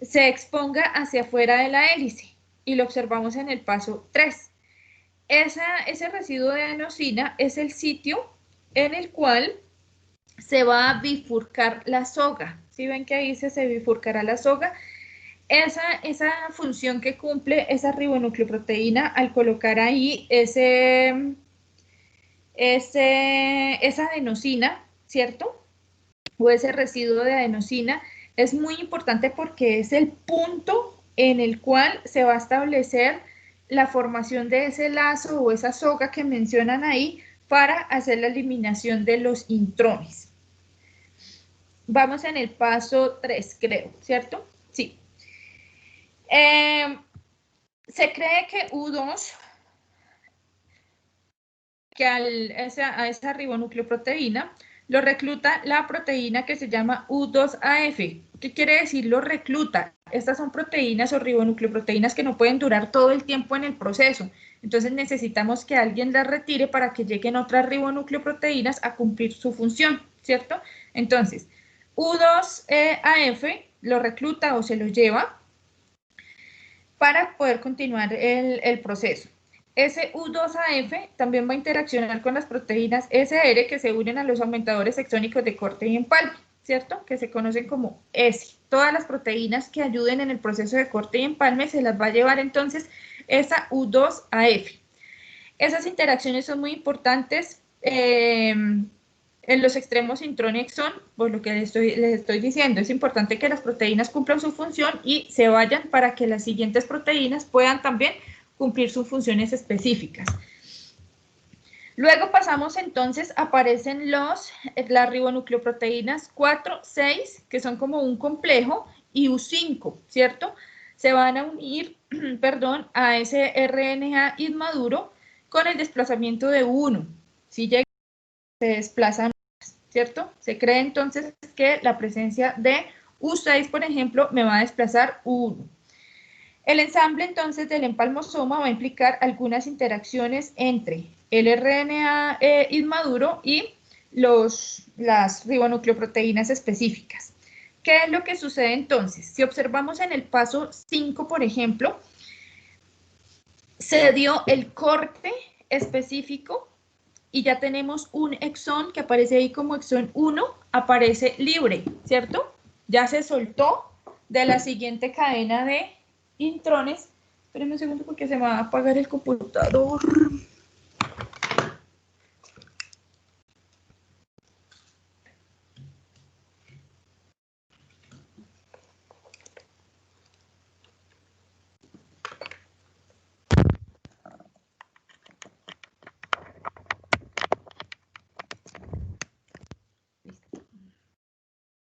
A: se exponga hacia afuera de la hélice, y lo observamos en el paso 3. Ese residuo de adenosina es el sitio en el cual se va a bifurcar la soga. ¿Sí ven que ahí dice se bifurcará la soga? Esa función que cumple esa ribonucleoproteína al colocar ahí esa adenosina, ¿cierto? O ese residuo de adenosina es muy importante porque es el punto en el cual se va a establecer la formación de ese lazo o esa soga que mencionan ahí para hacer la eliminación de los intrones. Vamos en el paso 3, creo, ¿cierto? Sí. Se cree que U2, que a esa ribonucleoproteína lo recluta la proteína que se llama U2AF. ¿Qué quiere decir lo recluta? Estas son proteínas o ribonucleoproteínas que no pueden durar todo el tiempo en el proceso. Entonces necesitamos que alguien las retire para que lleguen otras ribonucleoproteínas a cumplir su función, ¿cierto? Entonces, U2AF lo recluta o se lo lleva para poder continuar el proceso. Ese U2AF también va a interaccionar con las proteínas SR que se unen a los aumentadores exónicos de corte y empalme, ¿cierto? Que se conocen como S. Todas las proteínas que ayuden en el proceso de corte y empalme se las va a llevar entonces esa U2AF. Esas interacciones son muy importantes en los extremos intrón y exón, por lo que les estoy diciendo. Es importante que las proteínas cumplan su función y se vayan para que las siguientes proteínas puedan también cumplir sus funciones específicas. Luego pasamos entonces, aparecen las ribonucleoproteínas 4, 6, que son como un complejo, y U5, ¿cierto? Se van a unir, perdón, a ese RNA inmaduro con el desplazamiento de U1. Si llega, se desplazan, ¿cierto? Se cree entonces que la presencia de U6, por ejemplo, me va a desplazar U1. El ensamble entonces del empalmosoma va a implicar algunas interacciones entre el RNA inmaduro y las ribonucleoproteínas específicas. ¿Qué es lo que sucede entonces? Si observamos en el paso 5, por ejemplo, se dio el corte específico y ya tenemos un exón que aparece ahí como exón 1, aparece libre, ¿cierto? Ya se soltó de la siguiente cadena de intrones. Espérenme un segundo porque se me va a apagar el computador.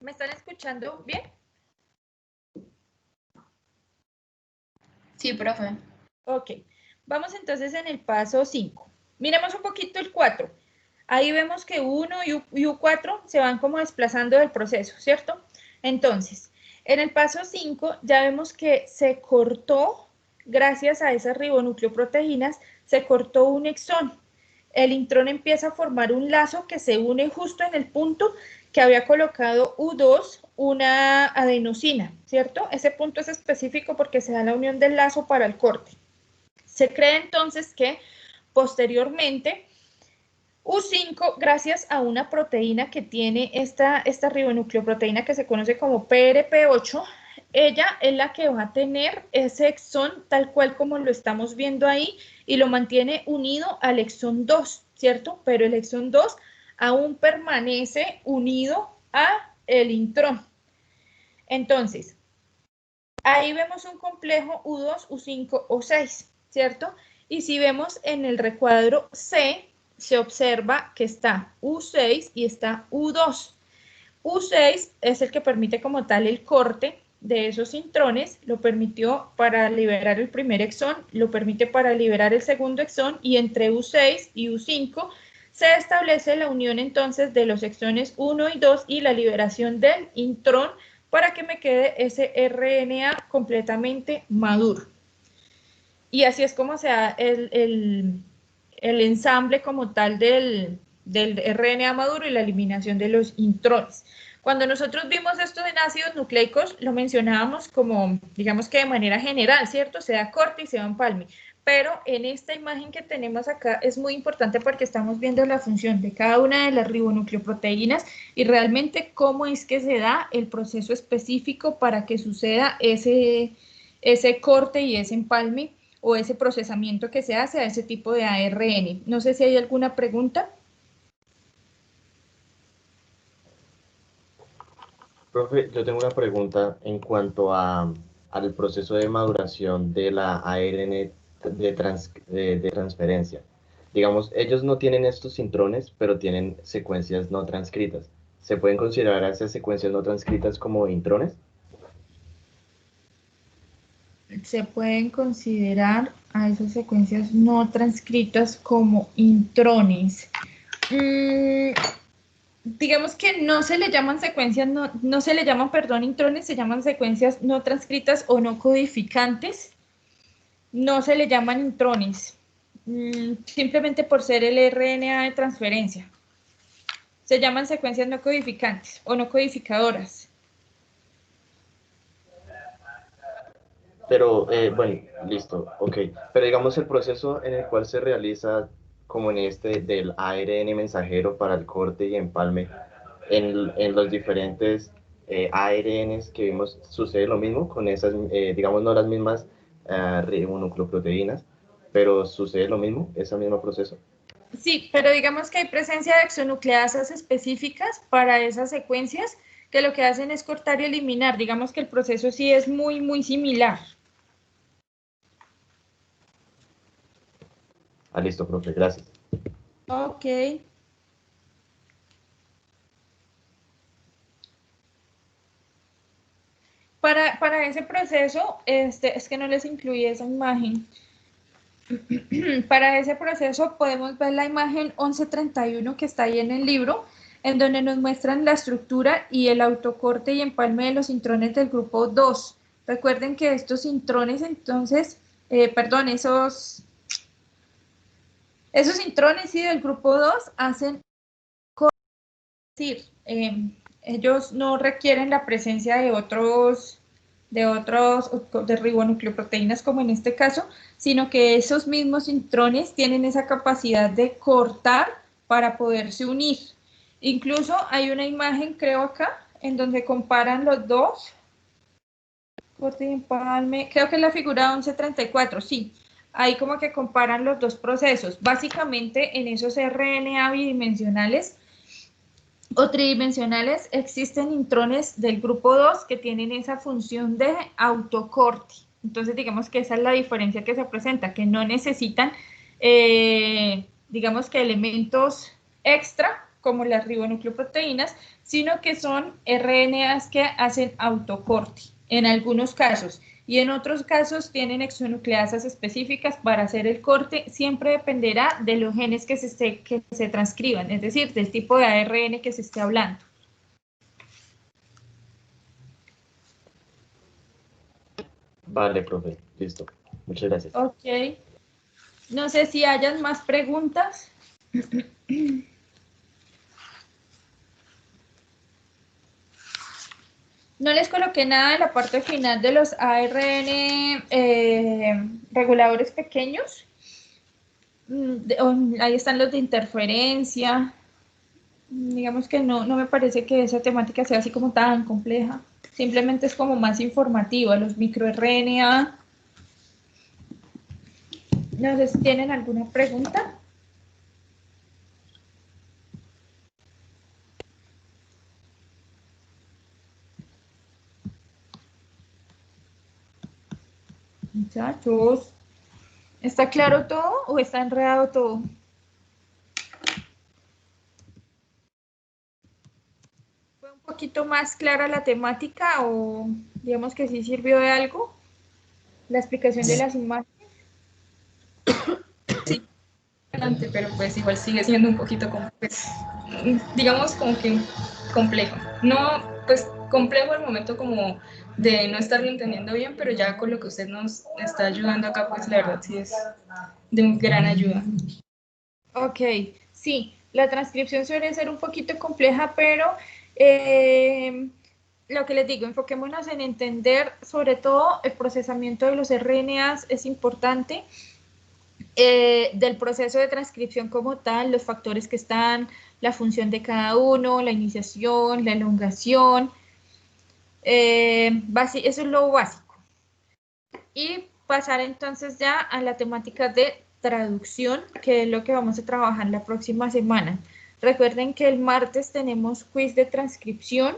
A: ¿Me están escuchando bien?
C: Sí, profe.
A: Ok, vamos entonces en el paso 5. Miremos un poquito el 4. Ahí vemos que U1 y U4 se van como desplazando del proceso, ¿cierto? Entonces, en el paso 5 ya vemos que se cortó, gracias a esas ribonucleoproteínas, se cortó un exón. El intrón empieza a formar un lazo que se une justo en el punto que había colocado U2, una adenosina, ¿cierto? Ese punto es específico porque se da la unión del lazo para el corte. Se cree entonces que posteriormente U5, gracias a una proteína que tiene esta ribonucleoproteína que se conoce como PRP8, ella es la que va a tener ese exón tal cual como lo estamos viendo ahí y lo mantiene unido al exón 2, ¿cierto? Pero el exón 2 aún permanece unido a el intrón. Entonces, ahí vemos un complejo U2, U5, O6, ¿cierto? Y si vemos en el recuadro C, se observa que está U6 y está U2. U6 es el que permite como tal el corte de esos intrones, lo permitió para liberar el primer exón, lo permite para liberar el segundo exón y entre U6 y U5 se establece la unión entonces de los exones 1 y 2 y la liberación del intrón para que me quede ese RNA completamente maduro. Y así es como se da el ensamble como tal del RNA maduro y la eliminación de los intrones. Cuando nosotros vimos esto en ácidos nucleicos, lo mencionábamos como, digamos que de manera general, ¿cierto? Se da corte y se da empalme. Pero en esta imagen que tenemos acá es muy importante porque estamos viendo la función de cada una de las ribonucleoproteínas y realmente cómo es que se da el proceso específico para que suceda ese corte y ese empalme o ese procesamiento que se hace a ese tipo de ARN. No sé si hay alguna pregunta.
B: Profe, yo tengo una pregunta en cuanto al proceso de maduración de la ARN de transferencia. Digamos, ellos no tienen estos intrones, pero tienen secuencias no transcritas. ¿Se pueden considerar a esas secuencias no transcritas como intrones?
A: Se pueden considerar a esas secuencias no transcritas como intrones. Digamos que no se le llaman secuencias, no se le llaman, perdón, intrones, se llaman secuencias no transcritas o no codificantes. No se le llaman intrones, simplemente por ser el RNA de transferencia. Se llaman secuencias no codificantes o no codificadoras.
B: Pero, bueno, listo, ok. Pero digamos el proceso en el cual se realiza, como en este, del ARN mensajero para el corte y empalme, en los diferentes ARNs que vimos, sucede lo mismo con esas, digamos, no las mismas ribonucleoproteínas, pero sucede lo mismo, ese mismo proceso.
A: Sí, pero digamos que hay presencia de exonucleasas específicas para esas secuencias que lo que hacen es cortar y eliminar. Digamos que el proceso sí es muy, muy similar.
B: Ah, listo, profe, gracias.
A: Ok. Para ese proceso, es que no les incluí esa imagen. Para ese proceso podemos ver la imagen 1131 que está ahí en el libro, en donde nos muestran la estructura y el autocorte y empalme de los intrones del grupo 2. Recuerden que estos intrones, entonces, perdón, esos intrones sí, del grupo 2 hacen, es decir, Ellos no requieren la presencia de ribonucleoproteínas como en este caso, sino que esos mismos intrones tienen esa capacidad de cortar para poderse unir. Incluso hay una imagen, creo acá, en donde comparan los dos. Corte y empalme, creo que es la figura 1134, sí. Ahí como que comparan los dos procesos. Básicamente en esos RNA bidimensionales o tridimensionales existen intrones del grupo 2 que tienen esa función de autocorte. Entonces digamos que esa es la diferencia que se presenta, que no necesitan, digamos que elementos extra como las ribonucleoproteínas, sino que son RNAs que hacen autocorte en algunos casos. Y en otros casos tienen exonucleasas específicas para hacer el corte, siempre dependerá de los genes que se transcriban, es decir, del tipo de ARN que se esté hablando.
B: Vale, profe, listo. Muchas gracias.
A: Ok. No sé si hayan más preguntas. No les coloqué nada en la parte final de los ARN reguladores pequeños. Ahí están los de interferencia. Digamos que no me parece que esa temática sea así como tan compleja. Simplemente es como más informativa. Los microRNA. No sé si tienen alguna pregunta. Muchachos, ¿está claro todo o está enredado todo? ¿Fue un poquito más clara la temática o digamos que sí sirvió de algo? La explicación de las imágenes.
C: Pero pues igual sigue siendo un poquito, pues, digamos como que complejo. No, pues complejo al momento como de no estarlo entendiendo bien, pero ya con lo que usted nos está ayudando acá, pues la verdad sí es de gran ayuda.
A: Ok, sí, la transcripción suele ser un poquito compleja, pero lo que les digo, enfoquémonos en entender sobre todo el procesamiento de los RNAs es importante. Del proceso de transcripción como tal, los factores que están, la función de cada uno, la iniciación, la elongación, eso es lo básico. Y pasar entonces ya a la temática de traducción, que es lo que vamos a trabajar la próxima semana. Recuerden que el martes tenemos quiz de transcripción.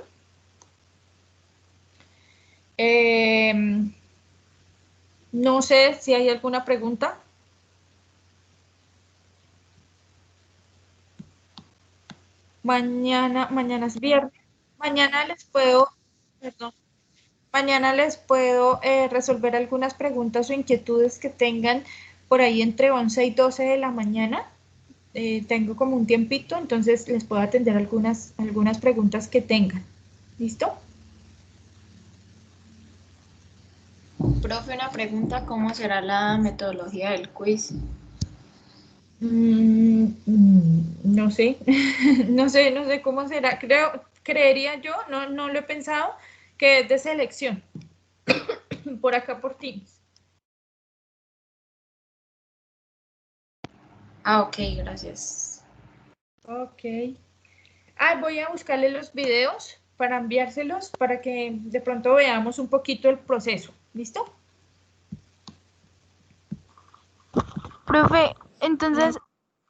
A: No sé si hay alguna pregunta. Mañana es viernes. Mañana les puedo, perdón, mañana les puedo resolver algunas preguntas o inquietudes que tengan por ahí entre 11 y 12 de la mañana. Tengo como un tiempito, entonces les puedo atender algunas preguntas que tengan. ¿Listo?
C: Profe, una pregunta, ¿cómo será la metodología del quiz?
A: No sé, no sé cómo será. Creería yo, no lo he pensado, que es de selección, por acá por Teams.
C: Ah, ok, gracias.
A: Ok. Voy a buscarle los videos para enviárselos para que de pronto veamos un poquito el proceso. ¿Listo?
F: Profe, entonces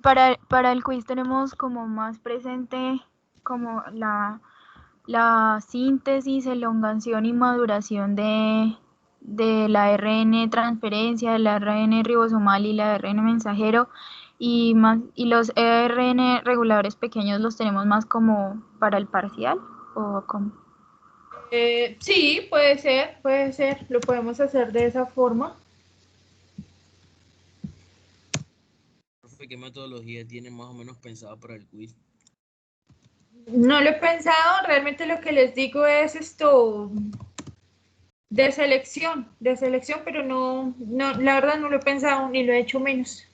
F: para el quiz tenemos como más presente como la síntesis, elongación y maduración de la ARN transferencia, del ARN ribosomal y la ARN mensajero y los ARN reguladores pequeños los tenemos más como para el parcial o como.
A: Sí, puede ser, lo podemos hacer de esa forma.
H: Profe, ¿qué metodología tiene más o menos pensada para el quiz?
A: No lo he pensado, realmente lo que les digo es esto de selección, pero no, la verdad no lo he pensado ni lo he hecho menos.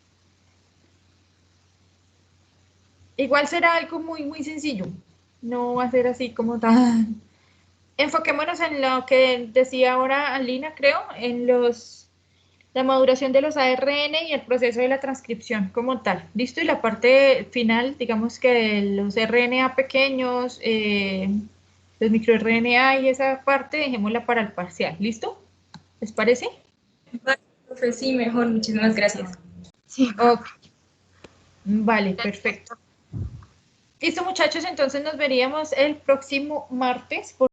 A: Igual será algo muy, muy sencillo. no va a ser así como tan... Enfoquémonos en lo que decía ahora Alina, creo, en la maduración de los ARN y el proceso de la transcripción como tal. ¿Listo? Y la parte final, digamos que los RNA pequeños, los microRNA y esa parte, dejémosla para el parcial. ¿Listo? ¿Les parece?
C: Vale, profe, sí, mejor, muchísimas gracias.
F: Sí.
A: Ok. Vale, perfecto. Listo, muchachos, entonces nos veríamos el próximo martes.